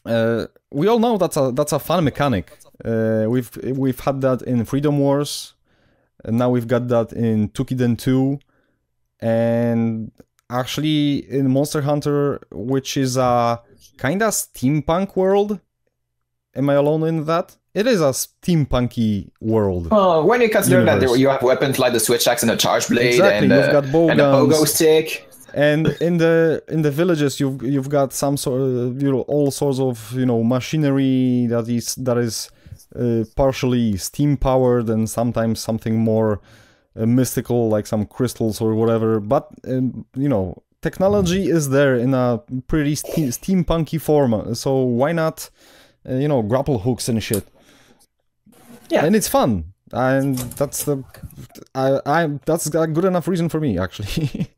B: we all know that's a fun mechanic. We've had that in Freedom Wars. And now we've got that in Tukiden 2, and actually in Monster Hunter, which is a kinda steampunk world. Am I alone in that? It is a steampunky world.
C: When you consider that you have weapons like the switch axe and the charge blade,
B: exactly. You've got bow
C: and the pogo stick.
B: And in the villages, you've got some sort of all sorts of machinery that is partially steam powered, and sometimes something more mystical, like some crystals or whatever. But technology is there in a pretty steampunky form, so why not, you know, grapple hooks and shit?
C: Yeah.
B: And it's fun, and that's that's a good enough reason for me, actually.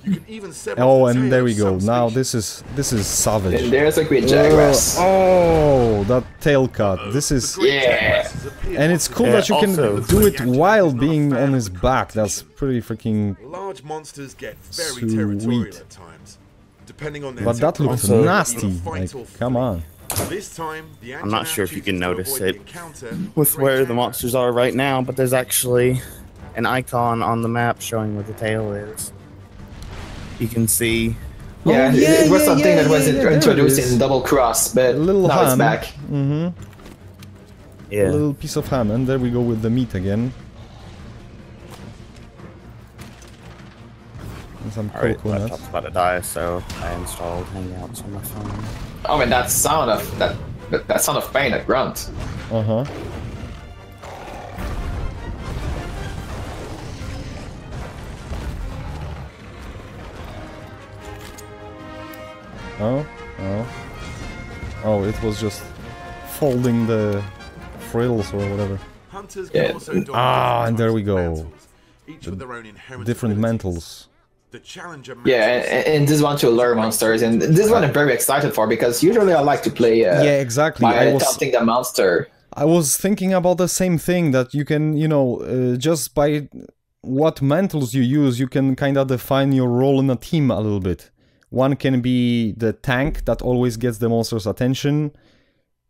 E: You can even set
B: Oh,
E: off the
B: and
E: tail
B: there
E: of
B: we go.
E: some
B: Now
E: species.
B: this is savage.
C: And there's a great Jaguars.
B: Oh, that tail cut. This is...
C: Yeah.
B: And it's cool
D: Yeah,
B: that you can
D: also-
B: do it while being on his back. That's pretty freaking...
E: Large monsters get very
B: Sweet.
E: territorial at times, depending on their
B: But that looks
E: temperament,
B: nasty.
E: either fight
B: Like,
E: or
B: come
E: flee.
B: on.
E: This time, the
D: I'm not sure if you can
E: chooses to
D: notice
E: avoid
D: it
E: the encounter
D: with
E: great
D: where the
E: Jaguar.
D: monsters are right now, but there's actually an icon on the map showing where the tail is. You can see.
C: Yeah,
B: Oh, yeah,
C: it was
B: yeah,
C: something
B: yeah,
C: that was
B: yeah, there it
C: introduced
B: is.
C: in Double Cross, but
B: A little
C: now it's
B: ham.
C: back.
B: Mm-hmm.
D: Yeah.
B: A little piece of ham, and there we go with the meat again. And some
D: Alright,
B: coconuts.
D: laptop's about to die, so I installed Hangouts on my phone.
C: Oh, and that sound of that sound of pain, that grunt.
B: Uh-huh. Oh, oh. Oh, it was just folding the frills or whatever.
E: Hunters can
C: Yeah.
E: also don
B: Ah,
E: different
B: and there
E: types
B: we
E: of
B: go.
E: mantles, each with their own inherent
B: Different
E: abilities.
B: mantles.
E: The Challenger
C: Yeah,
E: mantles-
C: and this one to lure monsters, and this one I'm very excited for because usually I like to play
B: Yeah, exactly.
C: by attempting the monster.
B: I was thinking about the same thing, that you can, you know, just by what mantles you use, you can kind of define your role in a team a little bit. One can be the tank that always gets the monster's attention.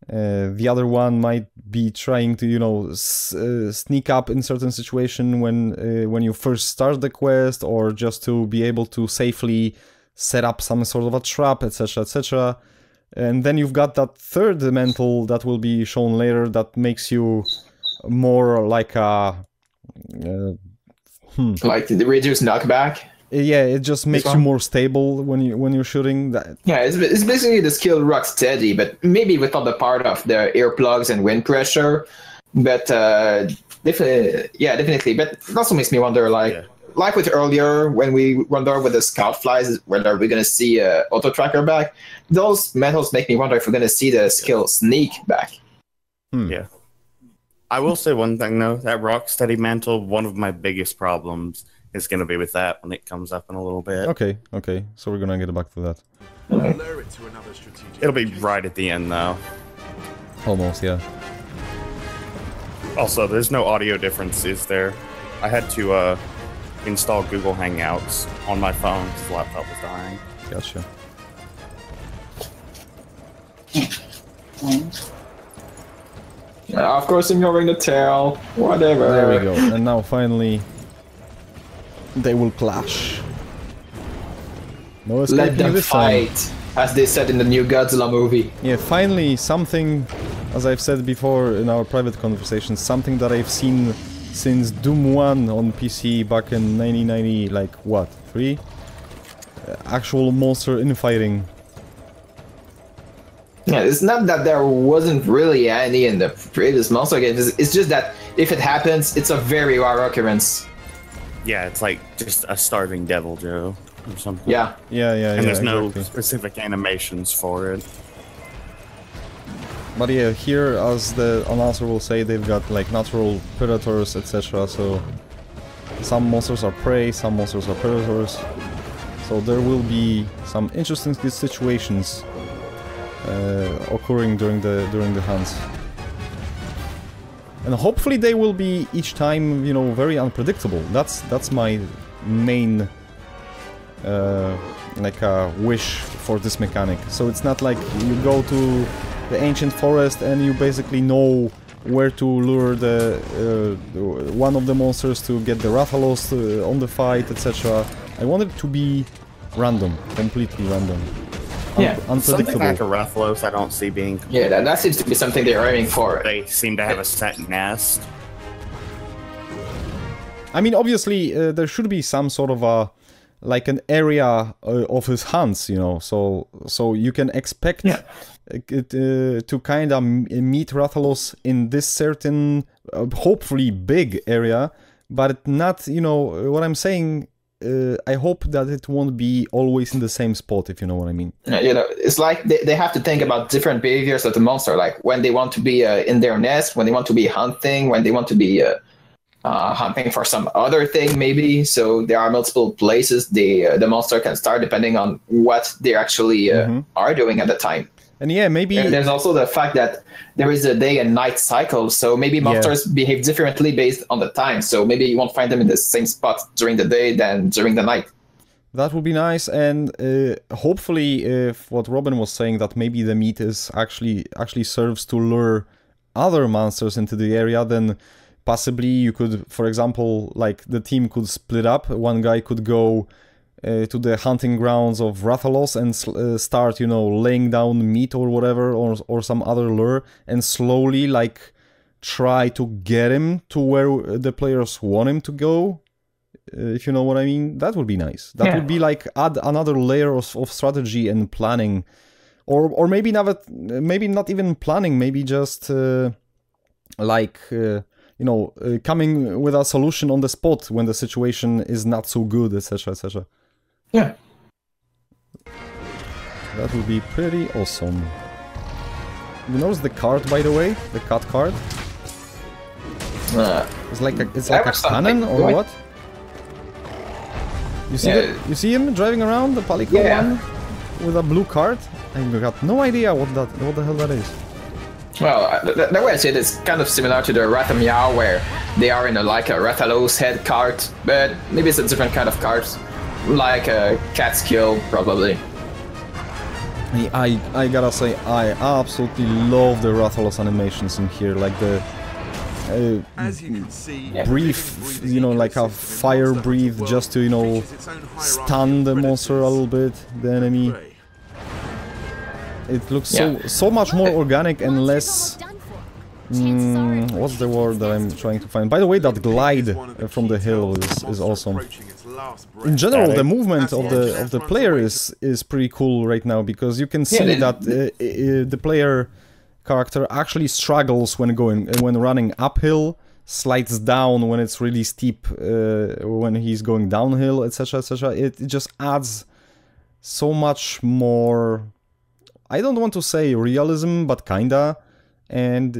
B: The other one might be trying to, you know, sneak up in certain situation when you first start the quest, or just to be able to safely set up some sort of a trap, etc., etc. And then you've got that third mantle that will be shown later, that makes you more like a...
C: Like the reduced knockback.
B: Yeah, it just makes you
C: one?
B: more stable when you're shooting. That
C: Yeah, it's basically the skill rock steady, but maybe without the part of the earplugs and wind pressure. But definitely. But it also makes me wonder, like with earlier when we wonder with the scout flies whether we're gonna see auto tracker back. Those metals make me wonder if we're gonna see the skill sneak back.
D: Yeah. I will say one thing though, that Rocksteady mantle, one of my biggest problems is going to be with that when it comes up in a little bit.
B: okay. So we're gonna get back to that.
E: Lure it to another strategic
D: It'll be
E: location.
D: right at the end though.
B: Almost, yeah.
D: Also, there's no audio difference, is there? I had to install Google Hangouts on my phone because the laptop was dying.
B: Gotcha.
C: Of course, ignoring the tail. Whatever.
B: There we go. And now finally, they will clash. No
C: Let
B: escaping
C: them
B: this time.
C: fight, as they said in the new Godzilla movie.
B: Yeah, finally something, as I've said before in our private conversations, something that I've seen since Doom 1 on PC back in 1990, like what, 3? Actual monster infighting.
C: Yeah, it's not that there wasn't really any in the previous monster games. It's just that if it happens, it's a very rare occurrence.
D: Yeah, it's like just a starving devil Joe or something.
C: Yeah.
B: Yeah,
D: And there's
B: exactly.
D: no specific animations for it.
B: But yeah, here, as the announcer will say, they've got like natural predators, etc. So some monsters are prey, some monsters are predators. So there will be some interesting situations occurring during the hunts. And hopefully they will be each time, you know, very unpredictable. That's my main like a wish for this mechanic. So it's not like you go to the ancient forest and you basically know where to lure the one of the monsters to get the Rathalos on the fight, etc. I want it to be random, completely random.
C: Yeah,
D: Something
B: Unpredictable.
D: like a Rathalos I don't see being...
C: Yeah, that seems to be something they're aiming for.
D: They seem to have a set nest.
B: I mean, obviously, there should be some sort of a, like an area of his hunts, you know, so you can expect to kind of meet Rathalos in this certain, hopefully big area, but not, you know, what I'm saying, I hope that it won't be always in the same spot, if you know what I mean.
C: You know, it's like they have to think about different behaviors of the monster, like when they want to be in their nest, when they want to be hunting, when they want to be hunting for some other thing, maybe. So there are multiple places the monster can start depending on what they actually are doing at the time.
B: And yeah, maybe...
C: And there's also the fact that there is a day and night cycle, so maybe monsters behave differently based on the time. So maybe you won't find them in the same spot during the day than during the night.
B: That would be nice, and hopefully, if what Robin was saying, that maybe the meat is actually serves to lure other monsters into the area, then possibly you could, for example, like the team could split up. One guy could go to the hunting grounds of Rathalos and start, you know, laying down meat or whatever, or some other lure, and slowly, like, try to get him to where the players want him to go, if you know what I mean. That would be nice. That would be like add another layer of strategy and planning, or maybe not even planning, maybe just like you know, coming with a solution on the spot when the situation is not so good, etc., etc.
C: Yeah.
B: That would be pretty awesome. You notice the card, by the way? The cut card? It's like a cannon or what? You see you see him driving around, the Palico one? With a blue card? I got no idea what the hell that is.
C: Well, the way I see it is kind of similar to the Rathameow, where they are in like a Rathalos head card, but maybe it's a different kind of card. Like a cat's kill, probably.
B: I gotta say, I absolutely love the Rathalos animations in here, like the
E: as you can see,
B: brief, you know, like a fire breathe just to, you know, stun the monster a little bit, the enemy. It looks so much more organic and less... what's the word that I'm trying to find? By the way, that glide from the hill is awesome. In general, the movement of the player is pretty cool right now, because you can see that the player character actually struggles when running uphill, slides down when it's really steep, when he's going downhill, etc., etc. It just adds so much more. I don't want to say realism, but kinda. And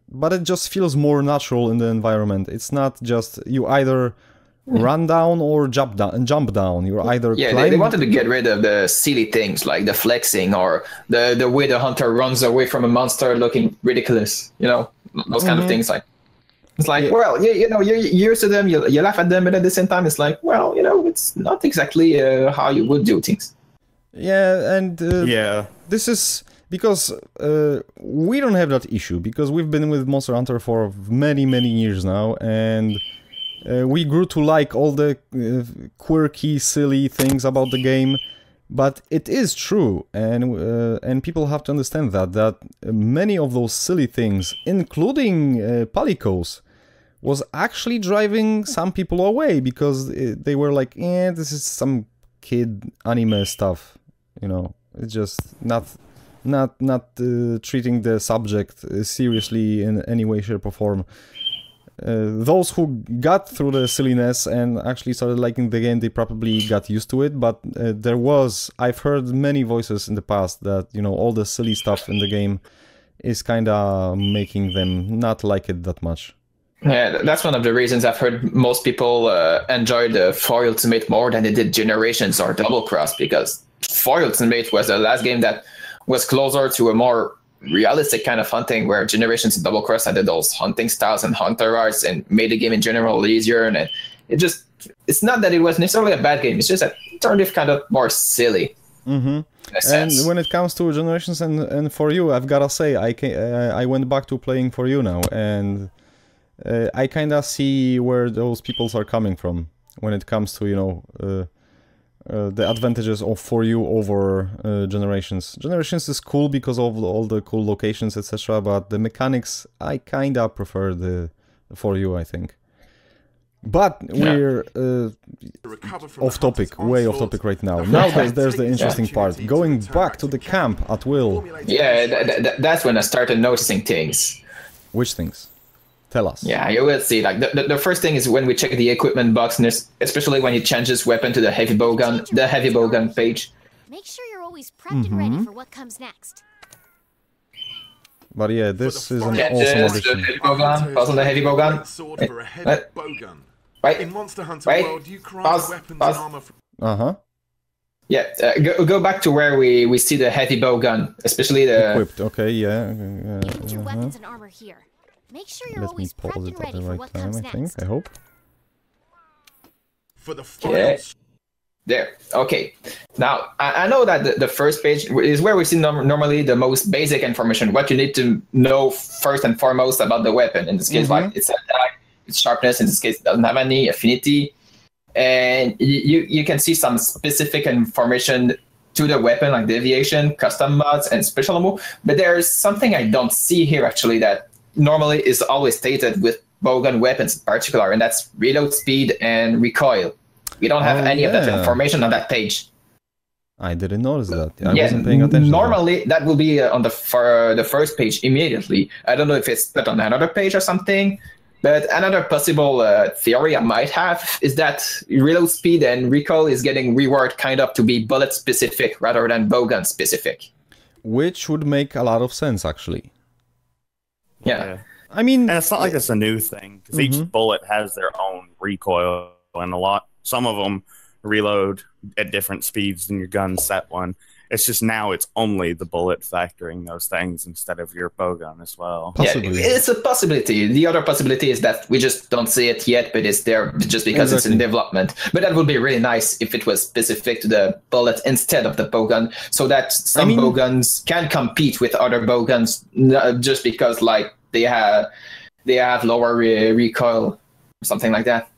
B: but it just feels more natural in the environment. It's not just you either run down or jump down. You're either
C: they wanted to get rid of the silly things like the flexing or the way the hunter runs away from a monster looking ridiculous. You know, those kind of things. Like it's like, well, you know, you're used to them. You laugh at them, but at the same time, it's like, well, you know, it's not exactly how you would do things.
B: Yeah, and this is. Because we don't have that issue, because we've been with Monster Hunter for many years now, and we grew to like all the quirky, silly things about the game. But it is true, and people have to understand that many of those silly things, including Palicos, was actually driving some people away, because they were like, this is some kid anime stuff, you know, it's just not treating the subject seriously in any way, shape or form. Those who got through the silliness and actually started liking the game, they probably got used to it, but I've heard many voices in the past that, you know, all the silly stuff in the game is kinda making them not like it that much.
C: Yeah, that's one of the reasons I've heard most people enjoy the 4 Ultimate more than they did Generations or Double Cross, because 4 Ultimate was the last game that was closer to a more realistic kind of hunting, where Generations and Double Cross added those hunting styles and hunter arts and made the game in general easier. And it's not that it was necessarily a bad game, it's just that it turned it kind of more silly.
B: And when it comes to Generations and For You, I've gotta say, I went back to playing For You now, and I kinda see where those peoples are coming from when it comes to, you know, the advantages of For You over Generations. Generations is cool because of all the cool locations, etc., but the mechanics, I kinda prefer the For You, I think. But we're off topic, way off topic right now. Now there's the interesting part, going back to the camp at will.
C: Yeah, that's when I started noticing things.
B: Which things? Tell us.
C: Yeah, you will see. Like the first thing is when we check the equipment box, and especially when it changes weapon to the heavy bowgun page.
F: Make sure you're always prepped and ready for what comes next.
B: But yeah, this is an
C: Yeah,
B: awesome
C: just
B: addition.
C: the heavy bowgun. Pause on the heavy bowgun.
E: Sword for a heavy bowgun.
C: Wait.
E: In Monster Hunter
C: Wait.
E: World, you craft
C: Pause.
E: weapons
C: Pause.
E: and armor from
B: Uh-huh.
C: Yeah, go back to where we see the heavy bowgun, especially the.
B: Equipped, okay, yeah.
F: Get your weapons and armor here. Make sure you're
B: Let me
F: always
B: pause
F: prepped
B: it
F: and
B: at
F: ready
B: the
F: for
B: right
F: what
B: time,
F: comes
B: I think,
F: next.
B: I hope.
E: for the final.
C: Yeah. There. Okay. Now, I know that the first page is where we see normally the most basic information, what you need to know first and foremost about the weapon. In this case, like its attack, its sharpness. In this case, it doesn't have any affinity. And you can see some specific information to the weapon, like deviation, custom mods, and special ammo. But there's something I don't see here, actually, that normally is always stated with bowgun weapons in particular, and that's reload speed and recoil. We don't have any of that information on that page.
B: I didn't notice that. I wasn't paying attention.
C: Normally, that will be on the first page immediately. I don't know if it's put on another page or something. But another possible theory I might have is that reload speed and recoil is getting reworked kind of to be bullet specific rather than bowgun specific.
B: Which would make a lot of sense, actually.
C: Yeah.
B: I mean...
D: And it's not like it's a new thing, because each bullet has their own recoil, and some of them reload at different speeds than your gun set one. It's just now it's only the bullet factoring those things instead of your bowgun as well.
B: Possibly.
C: Yeah, it's a possibility. The other possibility is that we just don't see it yet, but it's there just because it's in development. But that would be really nice if it was specific to the bullet instead of the bowgun, so that some bowguns can compete with other bowguns just because like they have lower recoil or something like that.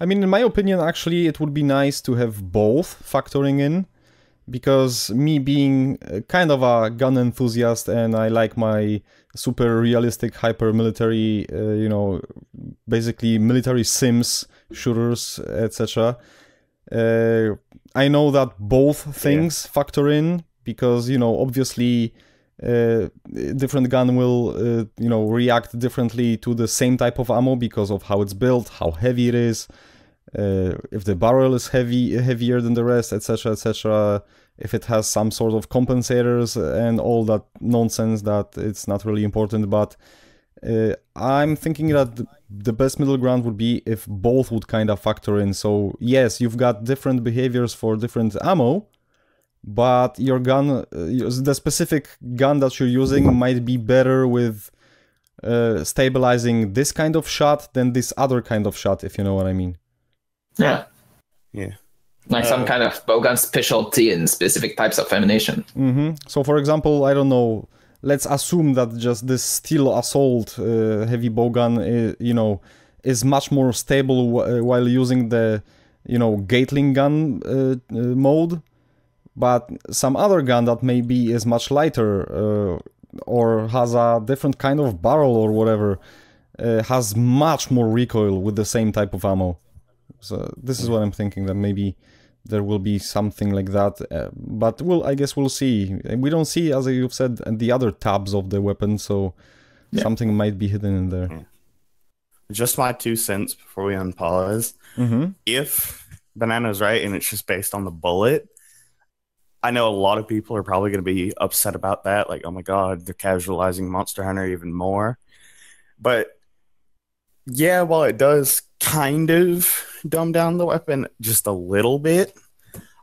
B: I mean, in my opinion, actually, it would be nice to have both factoring in. Because me being kind of a gun enthusiast and I like my super realistic hyper military, you know, basically military sims, shooters, etc. I know that both things factor in because, you know, obviously different gun will, you know, react differently to the same type of ammo because of how it's built, how heavy it is. If the barrel is heavier than the rest, etc., etc., if it has some sort of compensators and all that nonsense that it's not really important, but I'm thinking that the best middle ground would be if both would kind of factor in. So yes, you've got different behaviors for different ammo, but your gun, the specific gun that you're using might be better with stabilizing this kind of shot than this other kind of shot, if you know what I mean.
C: Yeah.
D: Yeah.
C: Like some kind of bowgun specialty in specific types of ammunition.
B: So, for example, I don't know, let's assume that just this steel assault heavy bowgun, you know, is much more stable while using the, you know, Gatling gun mode, but some other gun that maybe is much lighter or has a different kind of barrel or whatever, has much more recoil with the same type of ammo. So this is what I'm thinking, that maybe there will be something like that, but I guess we'll see. We don't see, as you've said, the other tabs of the weapon, so something might be hidden in there.
D: Yeah. Just my 2 cents before we unpause. If Banana's right and it's just based on the bullet, I know a lot of people are probably going to be upset about that, like, oh my god, they're casualizing Monster Hunter even more. But yeah, while it does kind of dumb down the weapon just a little bit,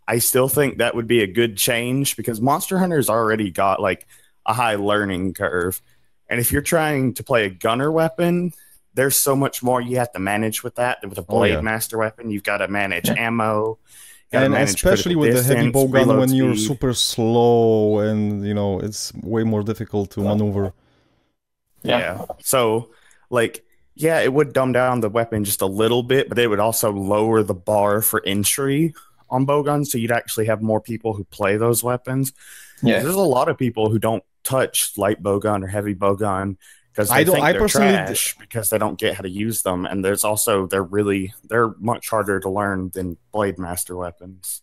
D: I still think that would be a good change because Monster Hunter's already got like a high learning curve. And if you're trying to play a gunner weapon, there's so much more you have to manage with that. With a Blade Master weapon, you've got to manage ammo.
B: And especially with the heavy bowgun when you're super slow and, you know, it's way more difficult to maneuver.
D: Yeah. So, like, yeah, it would dumb down the weapon just a little bit, but it would also lower the bar for entry on bowguns, so you'd actually have more people who play those weapons. Yeah. There's a lot of people who don't touch light bowgun or heavy bowgun because they think they're trash because they don't get how to use them, and there's also they're much harder to learn than Blade Master weapons.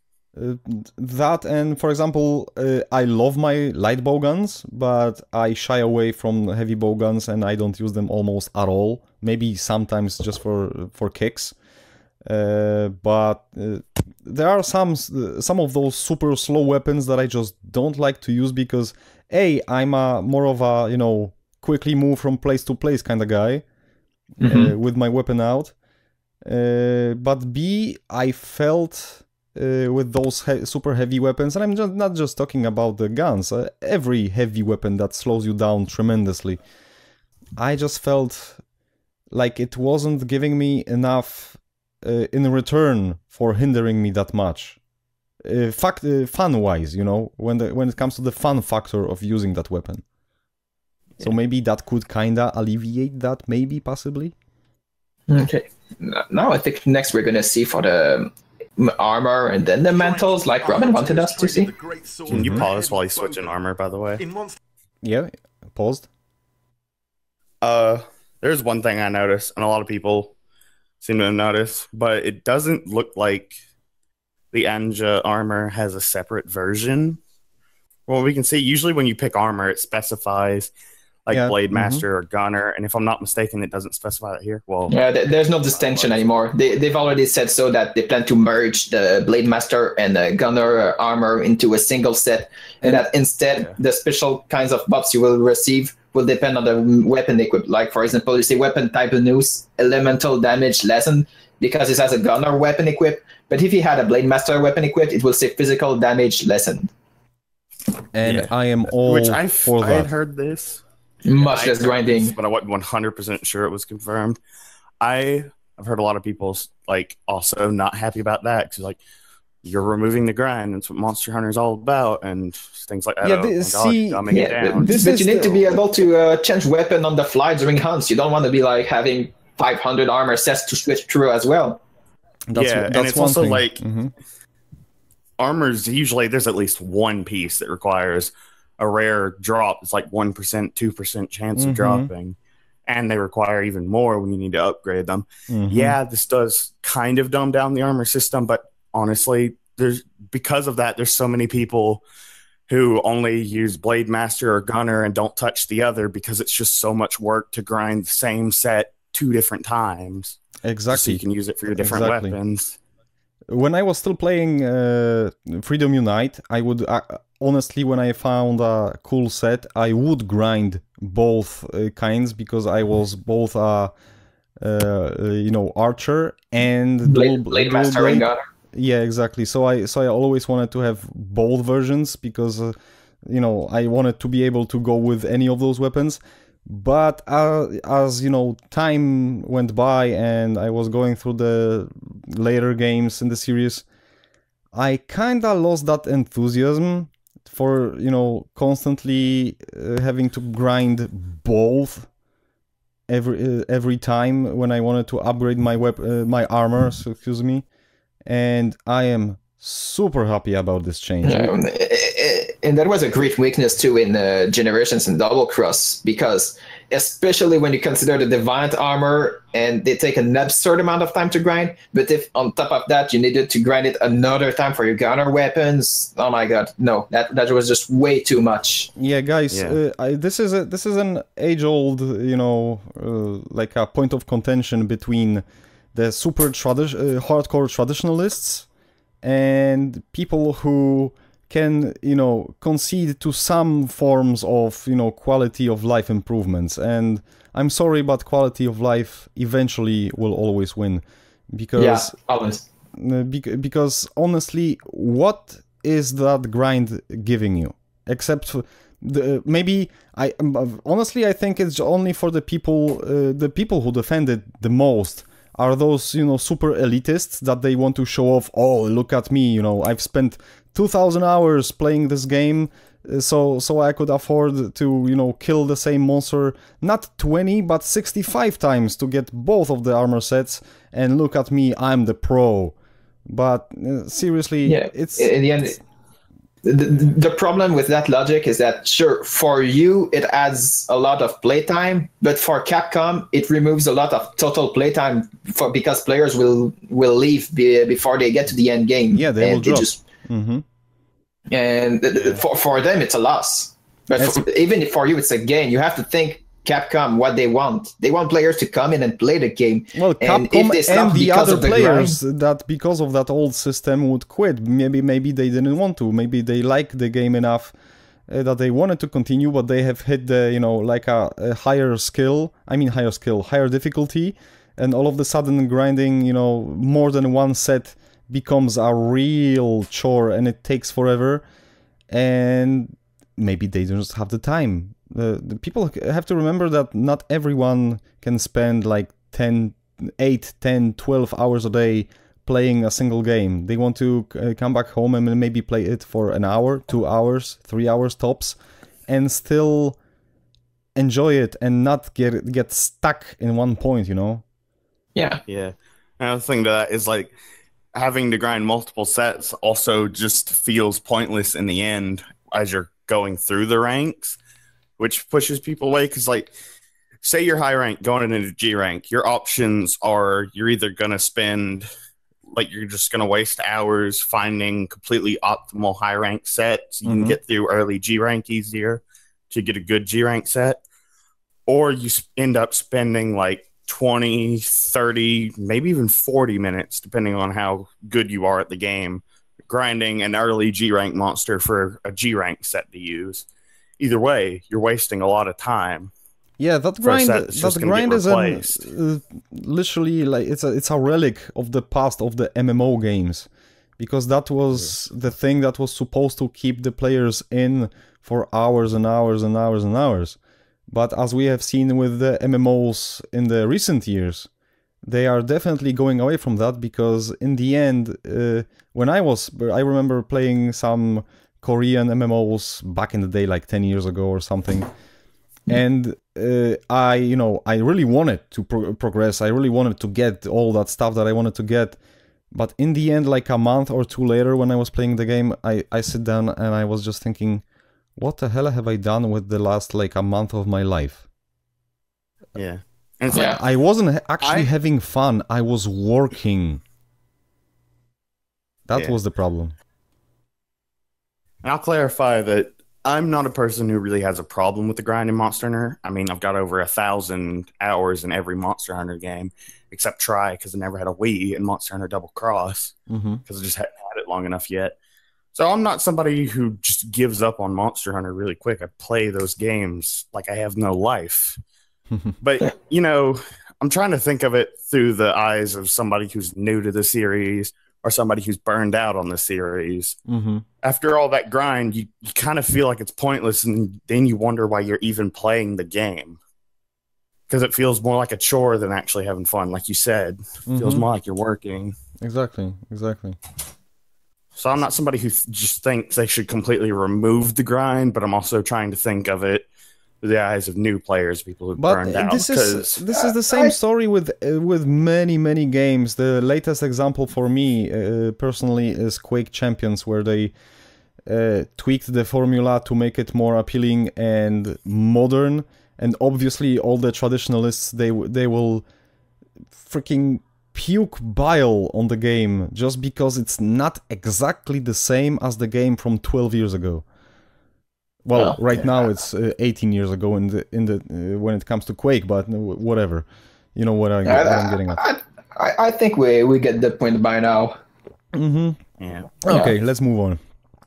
B: That, and for example, I love my light bow guns, but I shy away from heavy bow guns and I don't use them almost at all. Maybe sometimes just for kicks. But there are some of those super slow weapons that I just don't like to use because A, I'm more of a, you know, quickly move from place to place kind of guy with my weapon out. But B, I felt with those super heavy weapons, and I'm just not just talking about the guns, every heavy weapon that slows you down tremendously, I just felt like it wasn't giving me enough in return for hindering me that much. Fun-wise, you know, when it comes to the fun factor of using that weapon. So maybe that could kinda alleviate that, maybe, possibly.
C: Okay. Now I think next we're gonna see for the armor and then the mantles, like Robin wanted us to see.
D: Can you pause while you switch in armor, by the way?
B: Yeah, paused.
D: There's one thing I noticed, and a lot of people seem to have noticed, but it doesn't look like the Anja armor has a separate version. Well, we can see usually when you pick armor, it specifies like Blade Master or Gunner, and if I'm not mistaken, it doesn't specify that here. Well,
C: yeah, there's no distinction anymore. They've already said so that they plan to merge the Blade Master and the Gunner armor into a single set, and that instead the special kinds of buffs you will receive will depend on the weapon equipped. Like, for example, you say weapon type News, elemental damage lessened because it has a Gunner weapon equipped, but if you had a Blade Master weapon equipped, it will say physical damage lessened.
B: And I am all for that.
D: I had heard this.
C: Much less grinding.
D: But I wasn't 100% sure it was confirmed. I've heard a lot of people like also not happy about that because like you're removing the grind. That's what Monster Hunter is all about, and things like that.
B: Yeah,
C: But you need to be able to change weapon on the fly during hunts. You don't want to be like having 500 armor sets to switch through as well.
B: That's
D: and it's also thing. Like armors. Usually, there's at least one piece that requires a rare drop. It's like 1%, 2% chance of dropping, and they require even more when you need to upgrade them. Yeah, this does kind of dumb down the armor system, but honestly, because of that, there's so many people who only use Blade Master or Gunner and don't touch the other because it's just so much work to grind the same set 2 different times.
B: Exactly.
D: So you can use it for your different weapons.
B: When I was still playing Freedom Unite, I would honestly, when I found a cool set, I would grind both kinds because I was both a archer and
C: Blade Master and Gunner.
B: Yeah, exactly. So I always wanted to have both versions because I wanted to be able to go with any of those weapons. But as you know, time went by and I was going through the later games in the series, I kinda lost that enthusiasm for constantly having to grind both every time when I wanted to upgrade my my armor. So, excuse me, and I am super happy about this change.
C: And that was a great weakness too in Generations and Double Cross, because especially when you consider the Deviant armor and they take an absurd amount of time to grind, but if on top of that you needed to grind it another time for your Gunner weapons, oh my god, no, that was just way too much.
B: Yeah, guys, this is an age-old, like a point of contention between the super hardcore traditionalists and people who can, concede to some forms of, quality of life improvements. And I'm sorry, but quality of life eventually will always win. Because,
C: always.
B: Because honestly, what is that grind giving you? Except for maybe I think it's only for the people who defend it the most are those, super elitists that they want to show off, oh, look at me, I've spent 2,000 hours playing this game, so I could afford to, kill the same monster, not 20, but 65 times to get both of the armor sets, and look at me, I'm the pro. But, seriously, it's...
C: In the end, the problem with that logic is that, sure, for you, it adds a lot of playtime, but for Capcom, it removes a lot of total playtime because players will leave before they get to the end game.
B: Yeah, they will drop.
C: And for them, it's a loss. But even for you, it's a gain. You have to think Capcom what they want. They want players to come in and play the game.
B: Well,
C: and
B: Capcom
C: if they
B: and the other players
C: grind,
B: that because of that old system would quit. Maybe they didn't want to. Maybe they like the game enough that they wanted to continue, but they have hit the, you know, like a higher skill. I mean higher skill, higher difficulty, and all of a sudden grinding, you know, more than one set becomes a real chore and it takes forever. And maybe they just have the time. The people have to remember that not everyone can spend like 8, 10, 12 hours a day playing a single game. They want to come back home and maybe play it for an hour, 2 hours, 3 hours tops, and still enjoy it and not get stuck in one point, you know?
C: Yeah.
D: Yeah. Another thing to that is like having to grind multiple sets also just feels pointless in the end as you're going through the ranks, which pushes people away. Because, like, say you're high rank going into G rank, your options are you're either going to spend, like, you're just going to waste hours finding completely optimal high rank sets. You can get through early G rank easier to get a good G rank set, or you end up spending like 20, 30, maybe even 40 minutes, depending on how good you are at the game, grinding an early G rank monster for a G rank set to use. Either way, you're wasting a lot of time.
B: Yeah, that grind is literally like it's a relic of the past of the MMO games, because that was the thing that was supposed to keep the players in for hours and hours and hours and hours. But as we have seen with the MMOs in the recent years, they are definitely going away from that, because in the end, I remember playing some Korean MMOs back in the day, like 10 years ago or something. And I really wanted to progress. I really wanted to get all that stuff that I wanted to get. But in the end, like a month or two later, when I was playing the game, I sit down and I was just thinking, what the hell have I done with the last like a month of my life?
D: Yeah.
B: And it's like, I wasn't actually having fun. I was working. That was the problem.
D: And I'll clarify that I'm not a person who really has a problem with the grind in Monster Hunter. I mean, I've got over 1,000 hours in every Monster Hunter game, except Try, because I never had a Wii, and Monster Hunter Double Cross, because I just hadn't had it long enough yet. So I'm not somebody who just gives up on Monster Hunter really quick. I play those games like I have no life. But, you know, I'm trying to think of it through the eyes of somebody who's new to the series or somebody who's burned out on the series. After all that grind, you kind of feel like it's pointless, and then you wonder why you're even playing the game. Because it feels more like a chore than actually having fun. Like you said, it feels more like you're working.
B: Exactly.
D: So I'm not somebody who just thinks they should completely remove the grind, but I'm also trying to think of it through the eyes of new players, people who burned out.
B: This is the same story with many games. The latest example for me personally is Quake Champions, where they tweaked the formula to make it more appealing and modern. And obviously, all the traditionalists they will freaking puke bile on the game just because it's not exactly the same as the game from 12 years ago. Well, right now it's 18 years ago in the when it comes to Quake, but whatever. You know what I'm getting at.
C: I think we get the point by now.
D: Yeah.
B: Okay, let's move on.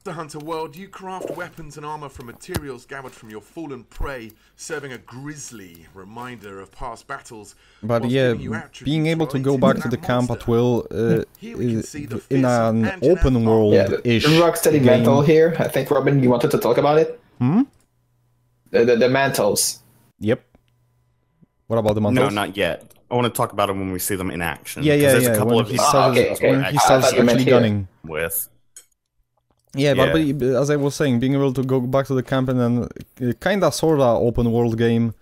E: The Hunter world, you craft weapons and armor from materials gathered from your fallen prey, serving a grisly reminder of past battles.
B: But yeah, being able to go back to the camp at will in an open world-ish
C: Rocksteady
B: game.
C: mantle here. I think, Robin, you wanted to talk about it? The mantles.
B: Yep. What about the mantles?
D: No, not yet. I want to talk about them when we see them in action.
B: Yeah.
D: There's a couple
B: when
D: of
B: he starts actually gunning.
D: With.
B: Yeah, but as I was saying, being able to go back to the camp and then kinda sorta open world game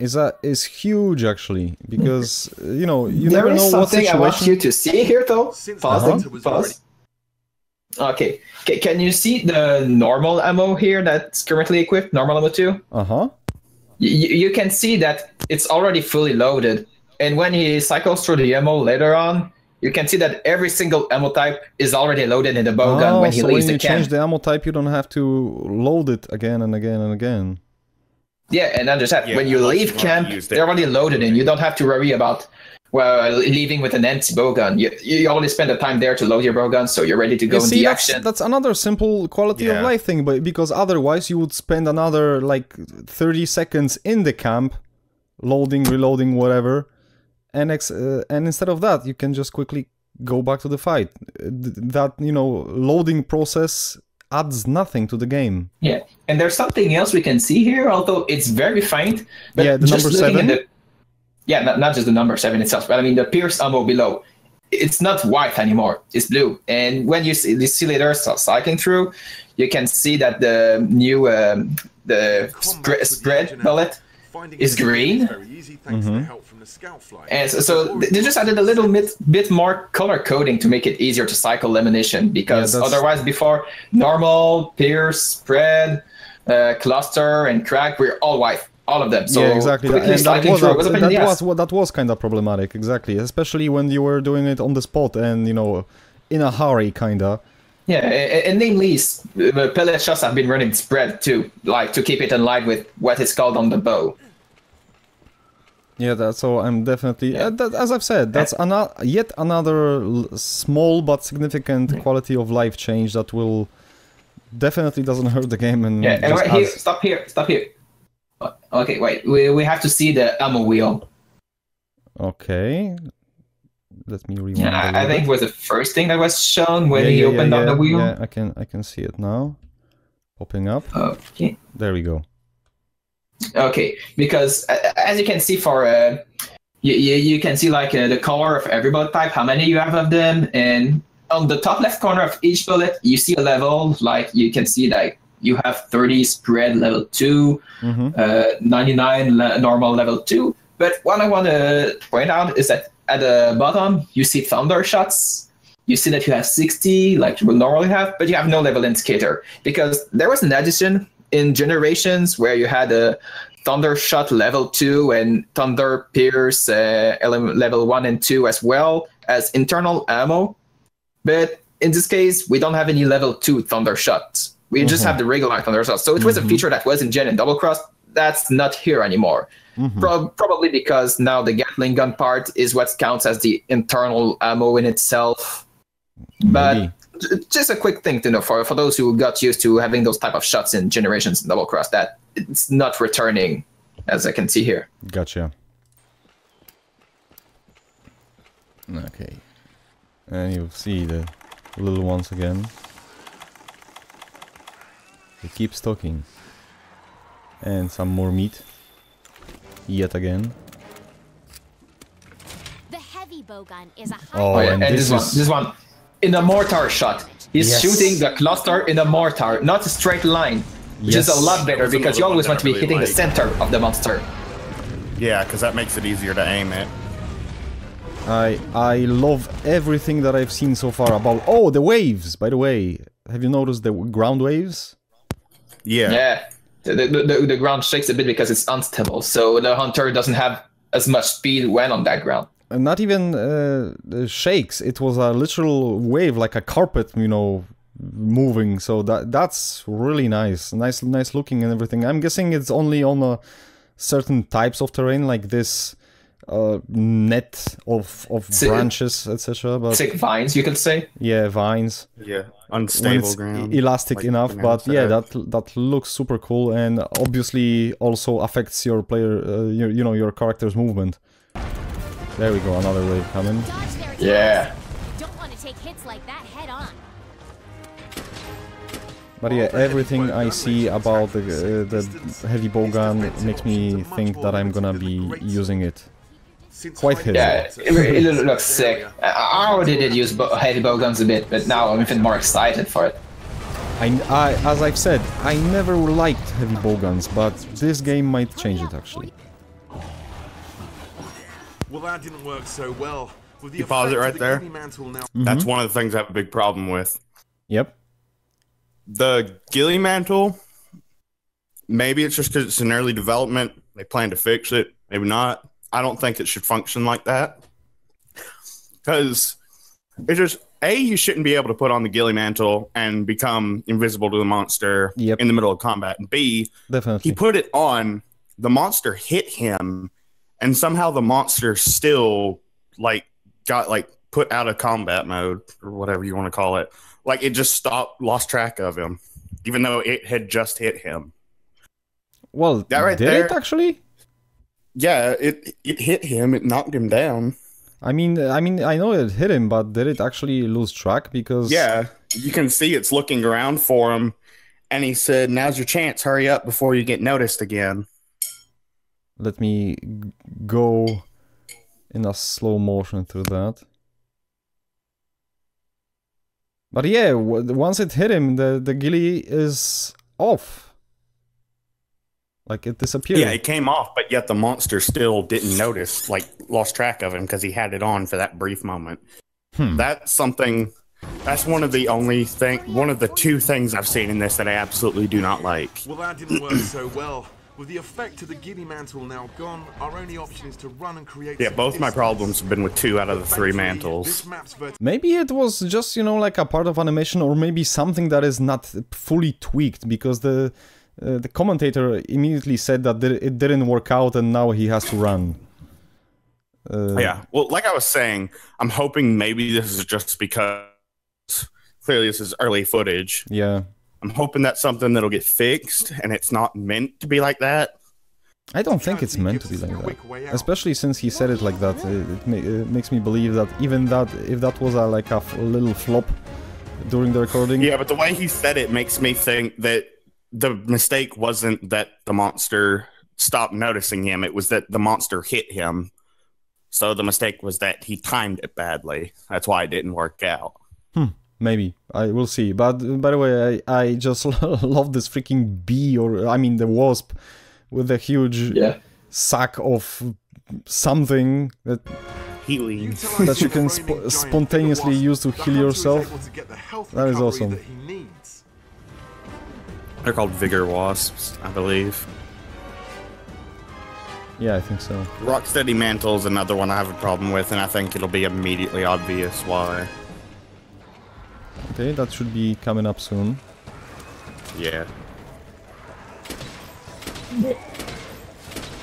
B: is huge actually, because you know you never know what situation.
C: There is something I want you to see here though. Pause. Okay, can you see the normal ammo here that's currently equipped? Normal ammo 2? You can see that it's already fully loaded, and when he cycles through the ammo later on, you can see that every single ammo type is already loaded in the bowgun when he leaves the
B: when you
C: camp.
B: change the ammo type, you don't have to load it again and again and again.
C: Yeah, and then just that,
D: Yeah,
C: when you
D: unless
C: leave
D: you want to
C: camp,
D: use the-
C: they're already loaded in. You don't have to worry about, well, leaving with an empty bowgun. You only spend the time there to load your bowgun, so you're ready to go in the action.
B: That's another simple quality of life thing, but because otherwise you would spend another like 30 seconds in the camp, loading, reloading, whatever, and instead of that, you can just quickly go back to the fight. That, you know, loading process adds nothing to the game.
C: Yeah, and there's something else we can see here, although it's very faint. But
B: Yeah, the
C: just
B: number
C: looking
B: 7?
C: at yeah, not just the number 7 itself, but I mean the Pierce ammo below. It's not white anymore, it's blue. And when you see later cycling through, you can see that the new spread bullet is green. And so they just added a little bit more color coding to make it easier to cycle ammunition, because otherwise before, normal, Pierce, spread, cluster, and crack were all white. All of them. So
B: yeah, exactly.
C: That
B: was kind of problematic, exactly. Especially when you were doing it on the spot and, you know, in a hurry, kinda.
C: Yeah, and namely, pellet shots have been running spread too, like to keep it in line with what is called on the bow.
B: Yeah, so I'm definitely, as I've said, that's yet another small but significant quality of life change that will definitely doesn't hurt the game. And
C: yeah, and right here, stop here. Okay, wait, we have to see the ammo wheel.
B: Okay, let me rewind.
C: Yeah, I think it was the first thing that was shown when he opened up the wheel.
B: Yeah, I can see it now, popping up.
C: Okay.
B: There we go.
C: Okay, because as you can see, for you can see like the color of every bullet type, how many you have of them, and on the top left corner of each bullet, you see a level. Like you can see that you have 30 spread level 2, 99 normal level 2. But what I want to point out is that at the bottom, you see thunder shots. You see that you have 60, like you will normally have, but you have no level indicator, because there was an addition in Generations where you had a Thunder Shot level 2 and Thunder Pierce level 1 and 2 as well as internal ammo. But in this case, we don't have any level 2 Thunder Shots. We just have the regular Thunder Shots. So it was a feature that was in Gen and Double Cross. That's not here anymore. Probably because now the Gatling gun part is what counts as the internal ammo in itself. But just a quick thing to know for those who got used to having those type of shots in Generations and Double Cross, that it's not returning, as I can see here.
B: Gotcha. Okay. And you see the little ones again. They keep stocking. And some more meat. Yet again.
F: The heavy bowgun is a high.
B: Oh, and
C: this one. In a mortar shot. He's shooting the cluster in a mortar, not a straight line. Which is a lot better, because you always want to be hitting the center of the monster.
D: Yeah, because that makes it easier to aim it.
B: I love everything that I've seen so far about... Oh, the waves, by the way. Have you noticed the ground waves?
D: Yeah.
C: Yeah. The ground shakes a bit because it's unstable, so the hunter doesn't have as much speed when on that ground.
B: And not even shakes. It was a literal wave, like a carpet, you know, moving. So that's really nice, nice looking and everything. I'm guessing it's only on certain types of terrain, like this net of branches, etc. But
C: thick vines, you could say.
B: Yeah, vines.
D: Yeah, unstable ground.
B: Elastic enough, but yeah, that looks super cool, and obviously also affects your player, your character's movement. There we go, another wave coming.
C: Yeah.
F: Don't want to take hits like that head on.
B: But yeah, everything I see about the heavy bowgun makes me think that I'm gonna be using it quite heavy.
C: Yeah, it looks sick. I already did use heavy bowguns a bit, but now I'm even more excited for it.
B: As I've said, I never liked heavy bowguns, but this game might change it actually.
E: Well, that didn't work so well. With the
D: You pause it right there. That's one of the things I have a big problem with.
B: Yep.
D: The ghillie mantle, maybe it's just because it's in early development. They plan to fix it. Maybe not. I don't think it should function like that. Because It's just, A, you shouldn't be able to put on the ghillie mantle and become invisible to the monster in the middle of combat. And B,
B: definitely.
D: he put it on, the monster hit him, and somehow the monster still, like, got, like, put out of combat mode, or whatever you want to call it. Like, it just stopped, lost track of him, even though it had just hit him.
B: Well,
D: that right
B: did
D: there,
B: it actually?
D: Yeah, it hit him, it knocked him down.
B: I mean, I know it hit him, but did it actually lose track? Because
D: yeah, you can see it's looking around for him, and he said, "Now's your chance. Hurry up before you get noticed again."
B: Let me go in a slow motion through that. But yeah, once it hit him, the ghillie is off. Like, it disappeared.
D: Yeah, it came off, but yet the monster still didn't notice, like, lost track of him because he had it on for that brief moment. That's something, that's one of the two things I've seen in this that I absolutely do not like.
E: Well, that didn't work so well. With the effect of the ghillie mantle now gone, our only option is to run and create.
D: Yeah, both my problems have been with 2 out of the 3 mantles.
B: Maybe it was just, you know, like a part of animation, or maybe something that is not fully tweaked, because the commentator immediately said that it didn't work out and now he has to run.
D: Yeah, well, like I was saying, I'm hoping maybe this is just because clearly this is early footage.
B: Yeah.
D: I'm hoping that's something that'll get fixed and it's not meant to be like that.
B: I don't think it's meant to be like that. Especially since he said it like that. It makes me believe that even that, if that was a little flop during the recording.
D: Yeah, but the way he said it makes me think that the mistake wasn't that the monster stopped noticing him, it was that the monster hit him. So the mistake was that he timed it badly. That's why it didn't work out.
B: Maybe. I will see. But by the way, I just love this freaking bee, or I mean the wasp, with a huge sack of something that
D: healing
B: that you can spontaneously use to heal yourself. That is awesome.
D: They're called vigor wasps, I believe.
B: Yeah, I think so.
D: Rocksteady Mantle's another one I have a problem with, and I think it'll be immediately obvious why.
B: Okay, that should be coming up soon.
D: Yeah.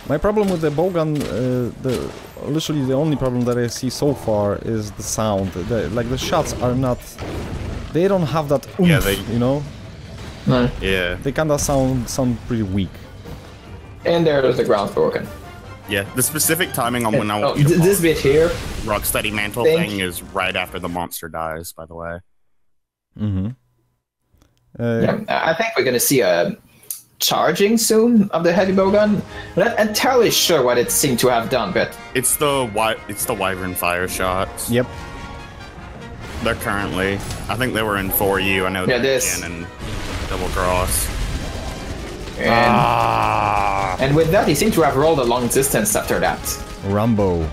B: My problem with the bowgun, literally the only problem that I see so far is the sound. The shots are not... They don't have that oomph, you know?
C: No.
D: Yeah.
B: They kinda sound pretty weak.
C: And there's the ground broken.
D: Yeah, the specific timing on when I want you to
C: this bit here,
D: Rocksteady Mantle thing is right after the monster dies, by the way.
C: Yeah, I think we're gonna see a charging soon of the heavy bowgun. I'm not entirely sure what it seemed to have done, but
D: it's the Wyvern fire shots.
B: Yep.
D: They're currently, I think they were in 4U. I know they're in Double Cross.
C: And with that, he seemed to have rolled a long distance after that.
B: Rambo.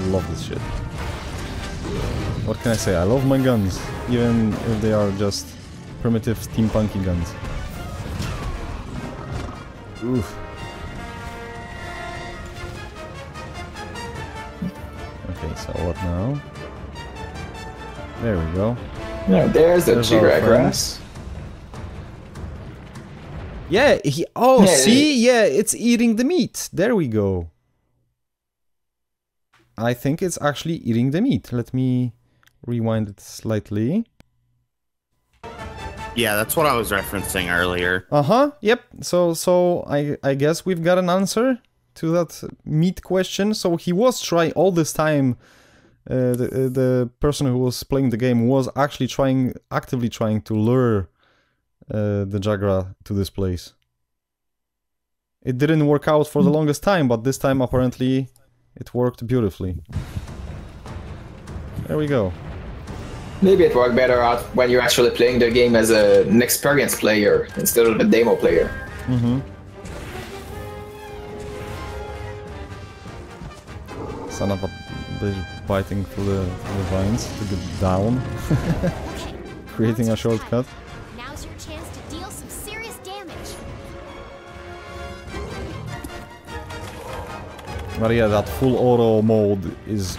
B: Love this shit. What can I say? I love my guns, even if they are just primitive steampunky guns. Oof. Okay, so what now? There we go.
C: Yeah, there's the G-Rag grass.
B: Yeah, see? Yeah, it's eating the meat. There we go. I think it's actually eating the meat. Let me rewind it slightly.
D: Yeah, that's what I was referencing earlier.
B: Yep. So I guess we've got an answer to that meat question. So he was trying all this time. The person who was playing the game was actually actively trying to lure the Jagra to this place. It didn't work out for the longest time, but this time apparently it worked beautifully. There we go.
C: Maybe it worked better out when you're actually playing the game as an experienced player instead of a demo player.
B: Son of a bitch biting through the vines to get down. Creating a shortcut.
F: Now's your chance to deal some serious damage.
B: But yeah, that full auto mode is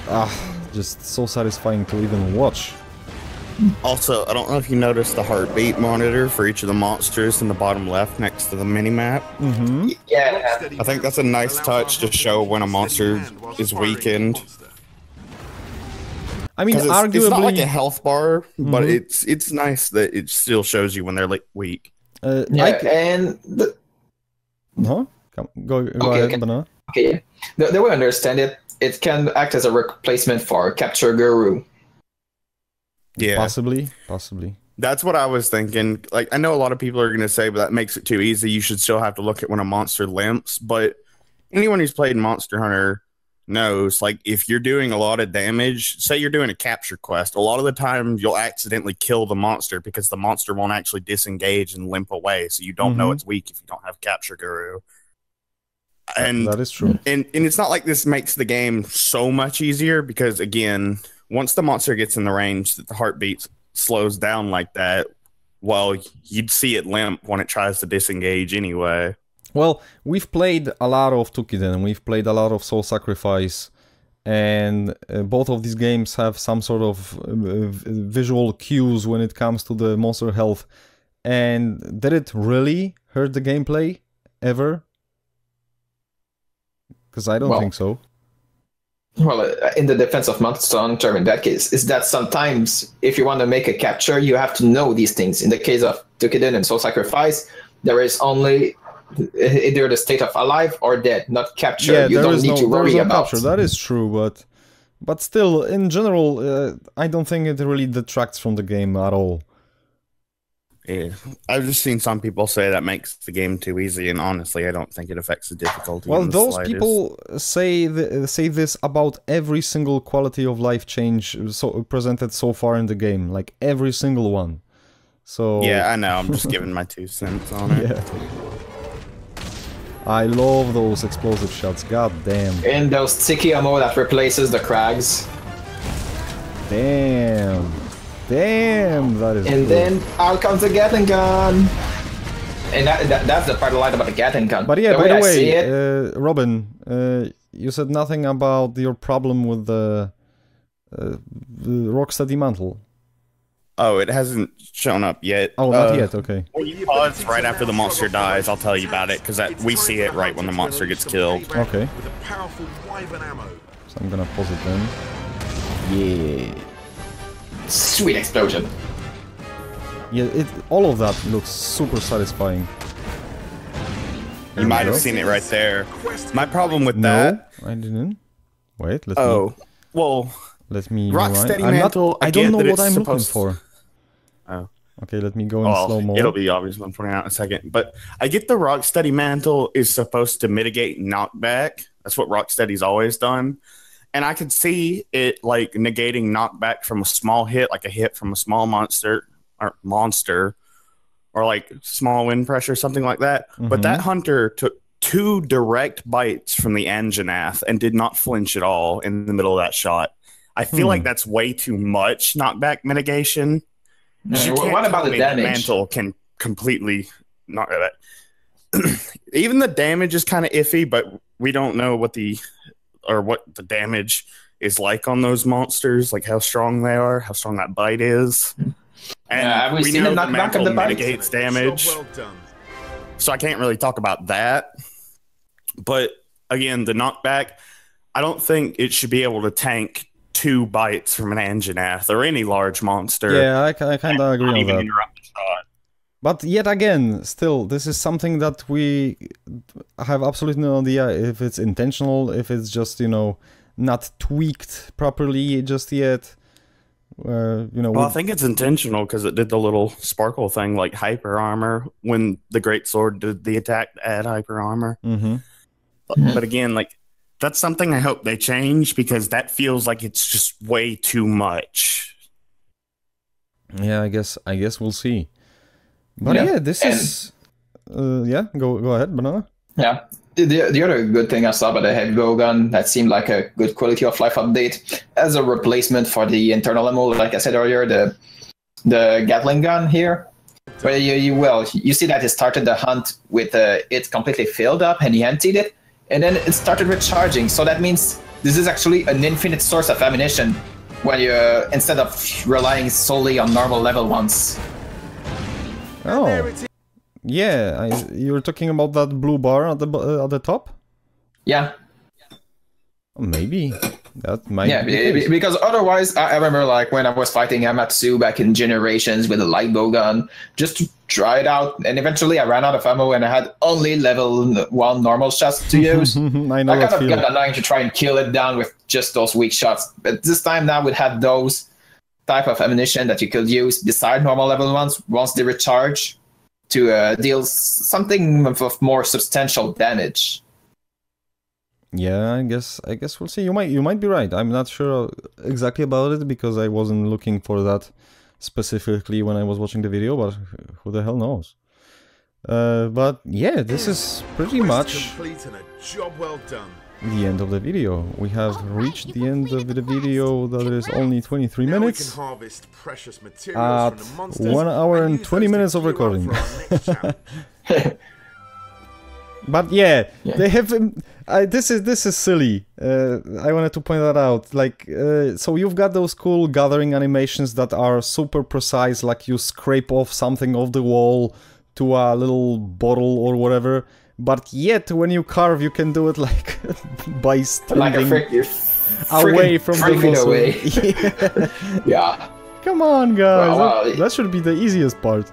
B: just so satisfying to even watch.
D: Also, I don't know if you noticed the heartbeat monitor for each of the monsters in the bottom left next to the mini-map.
B: Mm-hmm.
C: Yeah.
D: I think that's a nice touch to show when a monster is weakened.
B: I mean, arguably...
D: It's not like a health bar, but it's nice that it still shows you when they're like weak.
C: And...
B: Huh? Go ahead, Banana.
C: Okay, the way I understand it, it can act as a replacement for Capture Guru.
D: Yeah,
B: possibly.
D: That's what I was thinking. Like, I know a lot of people are going to say, but that makes it too easy. You should still have to look at when a monster limps. But anyone who's played Monster Hunter knows, like, if you're doing a lot of damage, say you're doing a capture quest, a lot of the time you'll accidentally kill the monster because the monster won't actually disengage and limp away. So you don't know it's weak if you don't have Capture Guru. And
B: that is true.
D: And it's not like this makes the game so much easier because, again, once the monster gets in the range that the heartbeat slows down like that, well, you'd see it limp when it tries to disengage anyway.
B: Well, we've played a lot of Tukiden, we've played a lot of Soul Sacrifice, and both of these games have some sort of visual cues when it comes to the monster health. And did it really hurt the gameplay ever? Because I don't think so.
C: Well, in the defense of Monster Hunter, in that case, is that sometimes if you want to make a capture, you have to know these things. In the case of Tukiden and Soul Sacrifice, there is only either the state of alive or dead, not capture.
B: Yeah,
C: you don't need to worry about.
B: Capture. That is true, but still, in general, I don't think it really detracts from the game at all.
D: Yeah, I've just seen some people say that makes the game too easy, and honestly, I don't think it affects the difficulty.
B: Well, those people say this about every single quality of life change presented so far in the game, like every single one. So
D: yeah, I know. I'm just giving my 2 cents on it.
B: Yeah. I love those explosive shots. God damn.
C: And those sticky ammo that replaces the crags.
B: Damn. Damn, that is.
C: And then out comes the Gatling gun. And that's the part I like about the Gatling gun.
B: But yeah, by the way, Robin, you said nothing about your problem with the Rocksteady mantle.
D: Oh, it hasn't shown up yet.
B: Oh, not yet, okay.
D: When you pause right after the monster dies, I'll tell you about it, because we see it right when the monster gets killed.
B: Okay. So I'm gonna pause it then. Yeah.
C: Sweet explosion.
B: Yeah, all of that looks super satisfying.
D: You might have seen it right there. My problem with that...
B: No, I didn't. Wait, let
D: me... well...
B: Let me...
D: Rocksteady mantle,
B: I don't know what I'm looking for.
D: Oh.
B: Okay, let me go in slow-mo.
D: It'll be obvious when I'm pointing out in a second. But I get the Rocksteady mantle is supposed to mitigate knockback. That's what Rocksteady's always done. And I could see it like negating knockback from a small hit, like a hit from a small monster, or like small wind pressure, something like that. But that hunter took 2 direct bites from the Anjanath and did not flinch at all in the middle of that shot. I feel like that's way too much knockback mitigation.
C: What about the damage?
D: Mantle can completely knock that. Even the damage is kind of iffy, but we don't know what the damage is like on those monsters, like how strong they are, how strong that bite is. And we know the mantle mitigates damage. So I can't really talk about that. But again, the knockback, I don't think it should be able to tank 2 bites from an Anjanath or any large monster.
B: Yeah, I kind of agree on that.
D: Interrupt the shot.
B: But yet again, still, this is something that we have absolutely no idea if it's intentional, if it's just, you know, not tweaked properly just yet. You know,
D: well, I think it's intentional because it did the little sparkle thing like hyper armor when the greatsword did the attack to add hyper armor. But again, like, that's something I hope they change because that feels like it's just way too much.
B: Yeah, I guess we'll see. But yeah, this is... yeah, go ahead, Banana.
C: Yeah. The other good thing I saw about the heavy bow gun that seemed like a good quality of life update as a replacement for the internal ammo, like I said earlier, the Gatling gun here. Where you see that it started the hunt with it completely filled up and he emptied it, and then it started recharging. So that means this is actually an infinite source of ammunition when you instead of relying solely on normal level ones.
B: Oh, yeah. You're talking about that blue bar at the top?
C: Yeah.
B: Maybe that might.
C: Yeah, because otherwise, I remember like when I was fighting Amatsu back in Generations with a light bow gun, just to try it out, and eventually I ran out of ammo and I had only level 1 normal shots to use.
B: I know
C: I kind of
B: feeling.
C: got annoying to try and kill it down with just those weak shots. But this time now we had those type of ammunition that you could use beside normal level ones once they recharge to deal something of more substantial damage.
B: Yeah, I guess we'll see. You might be right. I'm not sure exactly about it because I wasn't looking for that specifically when I was watching the video, but who the hell knows? But yeah, this is pretty much
E: complete and a job well done.
B: the end of the video. We have reached the end of the video that is only 23 minutes
E: Now we can harvest precious materials
B: at
E: from the monsters
B: 1 hour and
E: use
B: 20
E: those to
B: minutes of
E: gear up
B: recording.
E: for our next challenge.
B: But yeah, they have. This is silly. I wanted to point that out. Like, so you've got those cool gathering animations that are super precise, like you scrape off something off the wall to a little bottle or whatever. But yet, when you carve, you can do it like by standing
C: Like a
B: away from the
C: 3 feet
B: muscle.
C: away.
B: Yeah.
C: Yeah.
B: Come on, guys.
C: Well,
B: that should be the easiest part.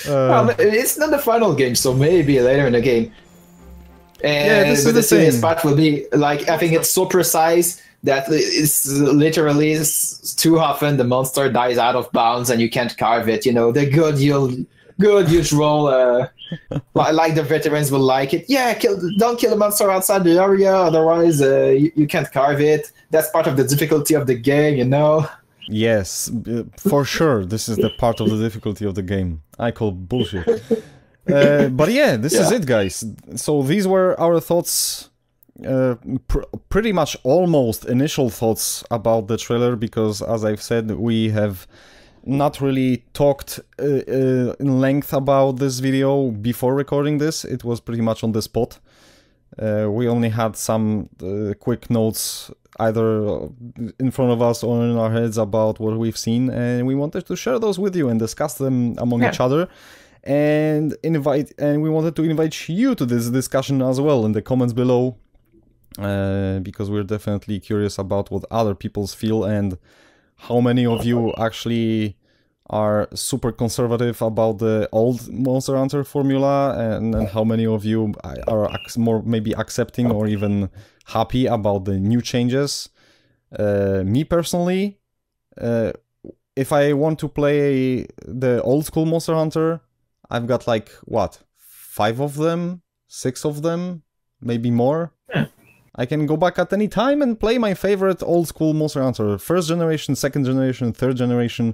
C: Well, it's not the final game, so maybe later in the game. And
B: Yeah, this is the
C: serious
B: thing.
C: part will be like I think it's so precise that it's literally too often the monster dies out of bounds and you can't carve it. You know, the good usual like the veterans will like it. Yeah, don't kill a monster outside the area, otherwise you can't carve it. That's part of the difficulty of the game, you know.
B: Yes, for sure. This is the part of the difficulty of the game. I call bullshit. But yeah, this is it, guys. So these were our thoughts, pretty much almost initial thoughts about the trailer, because as I've said, we have not really talked in length about this video before recording this. It was pretty much on the spot. We only had some quick notes either in front of us or in our heads about what we've seen, and we wanted to share those with you and discuss them among each other, and we wanted to invite you to this discussion as well in the comments below, because we're definitely curious about what other people's feel and how many of you actually are super conservative about the old Monster Hunter formula, and how many of you are more maybe accepting or even happy about the new changes. Me personally, if I want to play the old school Monster Hunter, I've got like, what, 5 of them? 6 of them? Maybe more?
C: Yeah.
B: I can go back at any time and play my favorite old school Monster Hunter. First generation, second generation, third generation.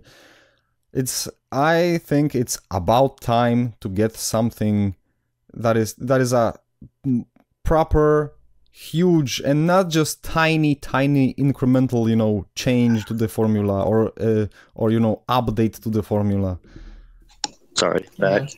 B: I think it's about time to get something that is a proper, huge, and not just tiny incremental, you know, change to the formula or you know, update to the formula.
A: Sorry, back.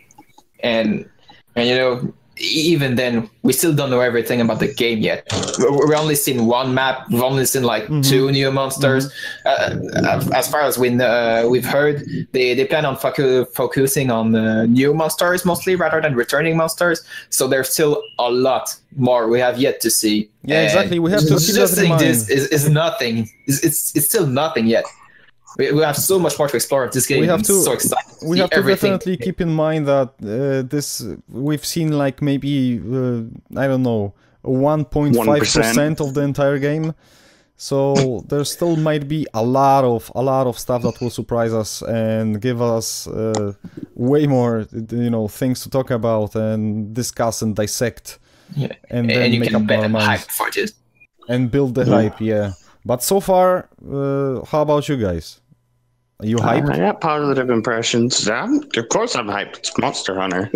C: And you know, even then, we still don't know everything about the game yet. We've only seen one map. We've only seen like 2 new monsters. As far as we've heard, they plan on focusing on new monsters mostly rather than returning monsters. So there's still a lot more we have yet to see.
B: Yeah, exactly. We have to keep
C: just
B: that in
C: saying
B: mind.
C: this is nothing. It's still nothing yet. We have so much more to explore of this game.
B: We have to,
C: so excited to
B: we
C: see
B: have to
C: everything.
B: definitely keep in mind that we've seen like maybe I don't know, 1.5% of the entire game. So there still might be a lot of stuff that will surprise us and give us way more, you know, things to talk about and discuss and dissect.
C: Yeah.
B: And then
C: you
B: make
C: can
B: up
C: bet
B: our
C: on
B: minds.
C: hype for this.
B: And build the hype, yeah. But so far, how about you guys? Are you hyped?
A: I got positive impressions. Of course I'm hyped. It's Monster Hunter.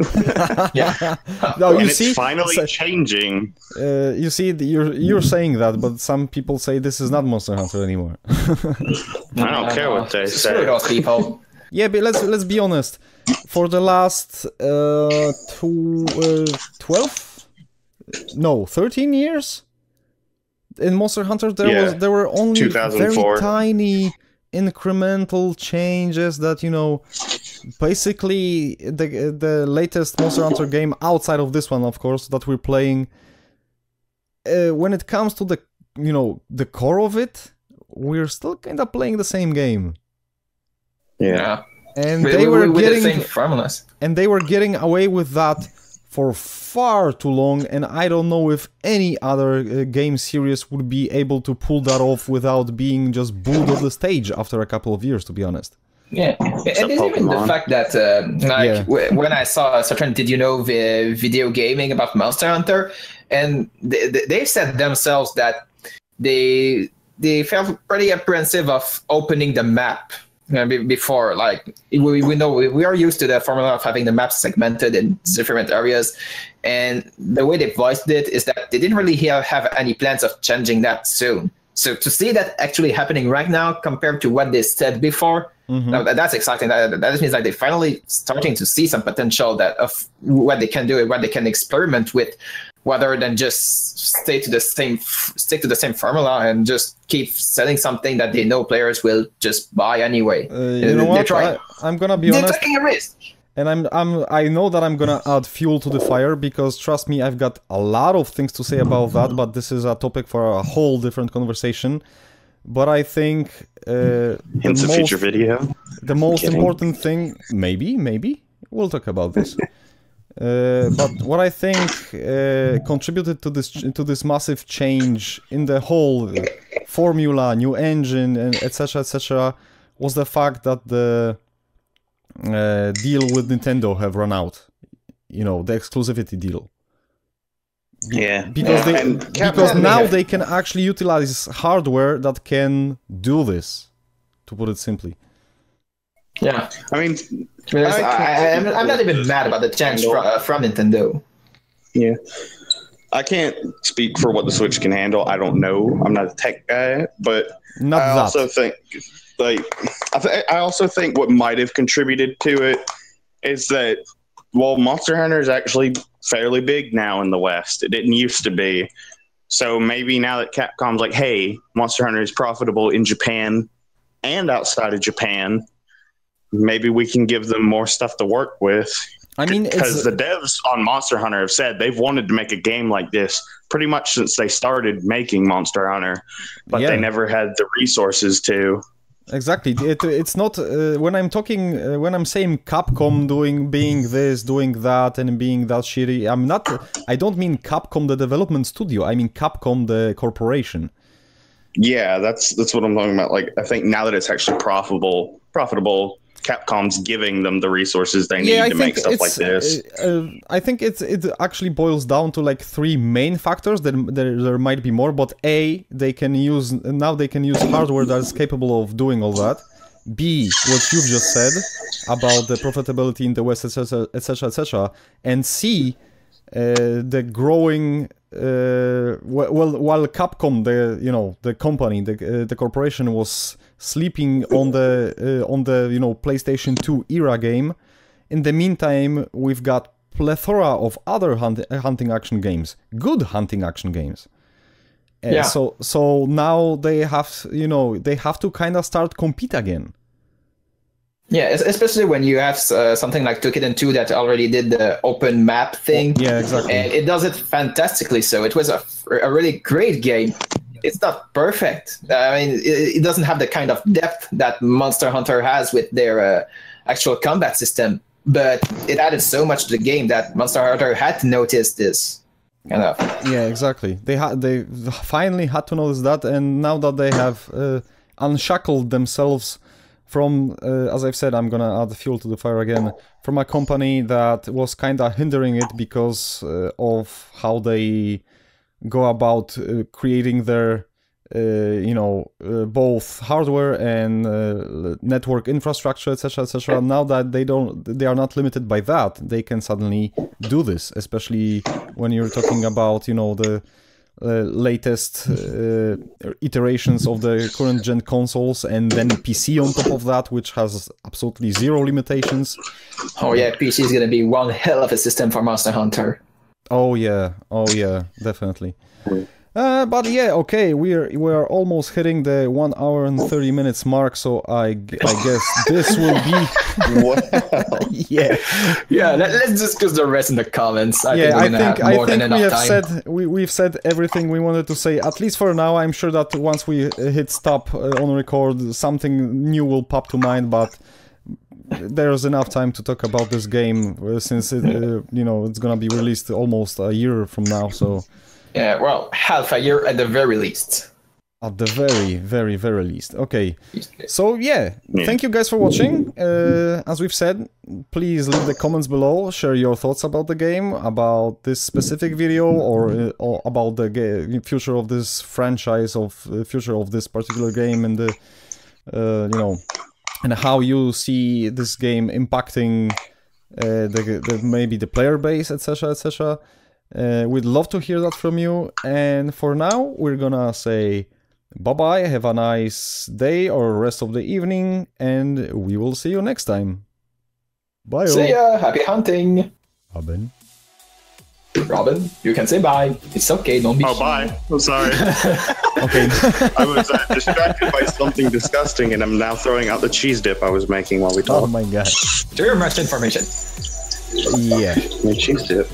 C: Yeah.
B: No,
A: And
B: you
A: it's
B: see,
A: finally changing.
B: you see, you're saying that, but some people say this is not Monster Hunter anime.
A: I don't care what they
C: Screw
A: say.
C: those people.
B: Yeah, but let's be honest. For the last 13 years, In Monster Hunter, there were only very
A: 2004.
B: tiny incremental changes that, you know, basically the latest Monster Hunter game outside of this one, of course, that we're playing, when it comes to the, you know, the core of it, we're still kind of playing the same game.
C: Yeah.
B: And
C: With
B: they were
C: the
B: getting
C: same formulas.
B: and they were getting away with that for far too long, and I don't know if any other game series would be able to pull that off without being just booed off the stage after a couple of years, to be honest.
C: Yeah, and there's even the fact that, when I saw a certain Did You Know video gaming about Monster Hunter, and they said themselves that they felt pretty apprehensive of opening the map before. Like, we know we are used to the formula of having the map segmented in different areas, and the way they voiced it is that they didn't really have any plans of changing that soon. So to see that actually happening right now compared to what they said before, now that's exciting. That means that they're finally starting to see some potential of what they can do and what they can experiment with, rather than just stick to the same formula and just keep selling something that they know players will just buy anyway.
B: You know what? I'm gonna be honest.
C: They're taking a risk.
B: And I know that I'm gonna add fuel to the fire, because trust me, I've got a lot of things to say about that, but this is a topic for a whole different conversation. But I think
A: Hence a future video.
B: The most important thing, maybe we'll talk about this. But what I think contributed to this massive change in the whole formula, new engine, and etc., was the fact that the deal with Nintendo have run out. You know, the exclusivity deal. Because now they can actually utilize hardware that can do this, to put it simply.
C: Yeah,
A: I mean,
C: I'm not even mad about the change from Nintendo.
A: Yeah, I can't speak for what the Switch can handle. I don't know. I'm not a tech guy, but also think, I also think what might have contributed to it is that, well, Monster Hunter is actually fairly big now in the West. It didn't used to be. So maybe now that Capcom's like, hey, Monster Hunter is profitable in Japan and outside of Japan, maybe we can give them more stuff to work with.
B: I mean,
A: because the devs on Monster Hunter have said they've wanted to make a game like this pretty much since they started making Monster Hunter, but they never had the resources to. Exactly.
B: It's not when I'm saying Capcom being this, doing that, and being that shitty. I don't mean Capcom the development studio. I mean Capcom the corporation.
A: Yeah, that's what I'm talking about. Like, I think now that it's actually profitable, Capcom's giving them the resources they need to make stuff like this.
B: I think it actually boils down to like three main factors. There might be more, but A, they can use hardware that is capable of doing all that. B, what you've just said about the profitability in the West, etc., etc., and C, the growing. While Capcom, the company, the corporation, was sleeping on the PlayStation 2 era game, in the meantime we've got plethora of other hunting action games, good hunting action games. So now they have to kind of start compete again.
C: Yeah, especially when you have something like Toukiden 2 that already did the open map thing.
B: Yeah, exactly.
C: And it does it fantastically. So it was a really great game. It's not perfect. I mean, it doesn't have the kind of depth that Monster Hunter has with their actual combat system. But it added so much to the game that Monster Hunter had to notice this.
B: Yeah, exactly. They finally had to notice that, and now that they have unshackled themselves from, as I've said, I'm gonna add fuel to the fire again, from a company that was kind of hindering it because of how they go about creating their, both hardware and network infrastructure, etc., etc. Now that they are not limited by that, they can suddenly do this, especially when you're talking about, the latest iterations of the current gen consoles, and then PC on top of that, which has absolutely zero limitations.
C: Oh yeah, PC is gonna be one hell of a system for Monster Hunter.
B: Oh yeah, definitely. But yeah, okay, we're almost hitting the 1 hour and 30 minutes mark, so I guess this will be. Yeah.
C: Yeah. Let's discuss the rest in the comments.
B: I think we've said everything we wanted to say, at least for now. I'm sure that once we hit stop on record, something new will pop to mind, but there's enough time to talk about this game since it, it's gonna be released almost a year from now, so.
C: Yeah, well, half a year at the very least.
B: At the very, very, very least. Okay. So, yeah. Thank you guys for watching. As we've said, please leave the comments below. Share your thoughts about the game, about this specific video, or about the future of this franchise, future of this particular game, and the, and how you see this game impacting maybe the player base, etc., etc. We'd love to hear that from you, and for now we're gonna say bye-bye, have a nice day or rest of the evening, and we will see you next time. Bye.
C: See ya, happy hunting.
B: Robin,
C: you can say bye. It's okay, don't be
A: shy. Bye. I'm sorry.
B: Okay.
A: I was distracted by something disgusting, and I'm now throwing out the cheese dip I was making while we talked.
B: Oh my god.
C: Too much information.
B: Yeah.
A: My cheese dip.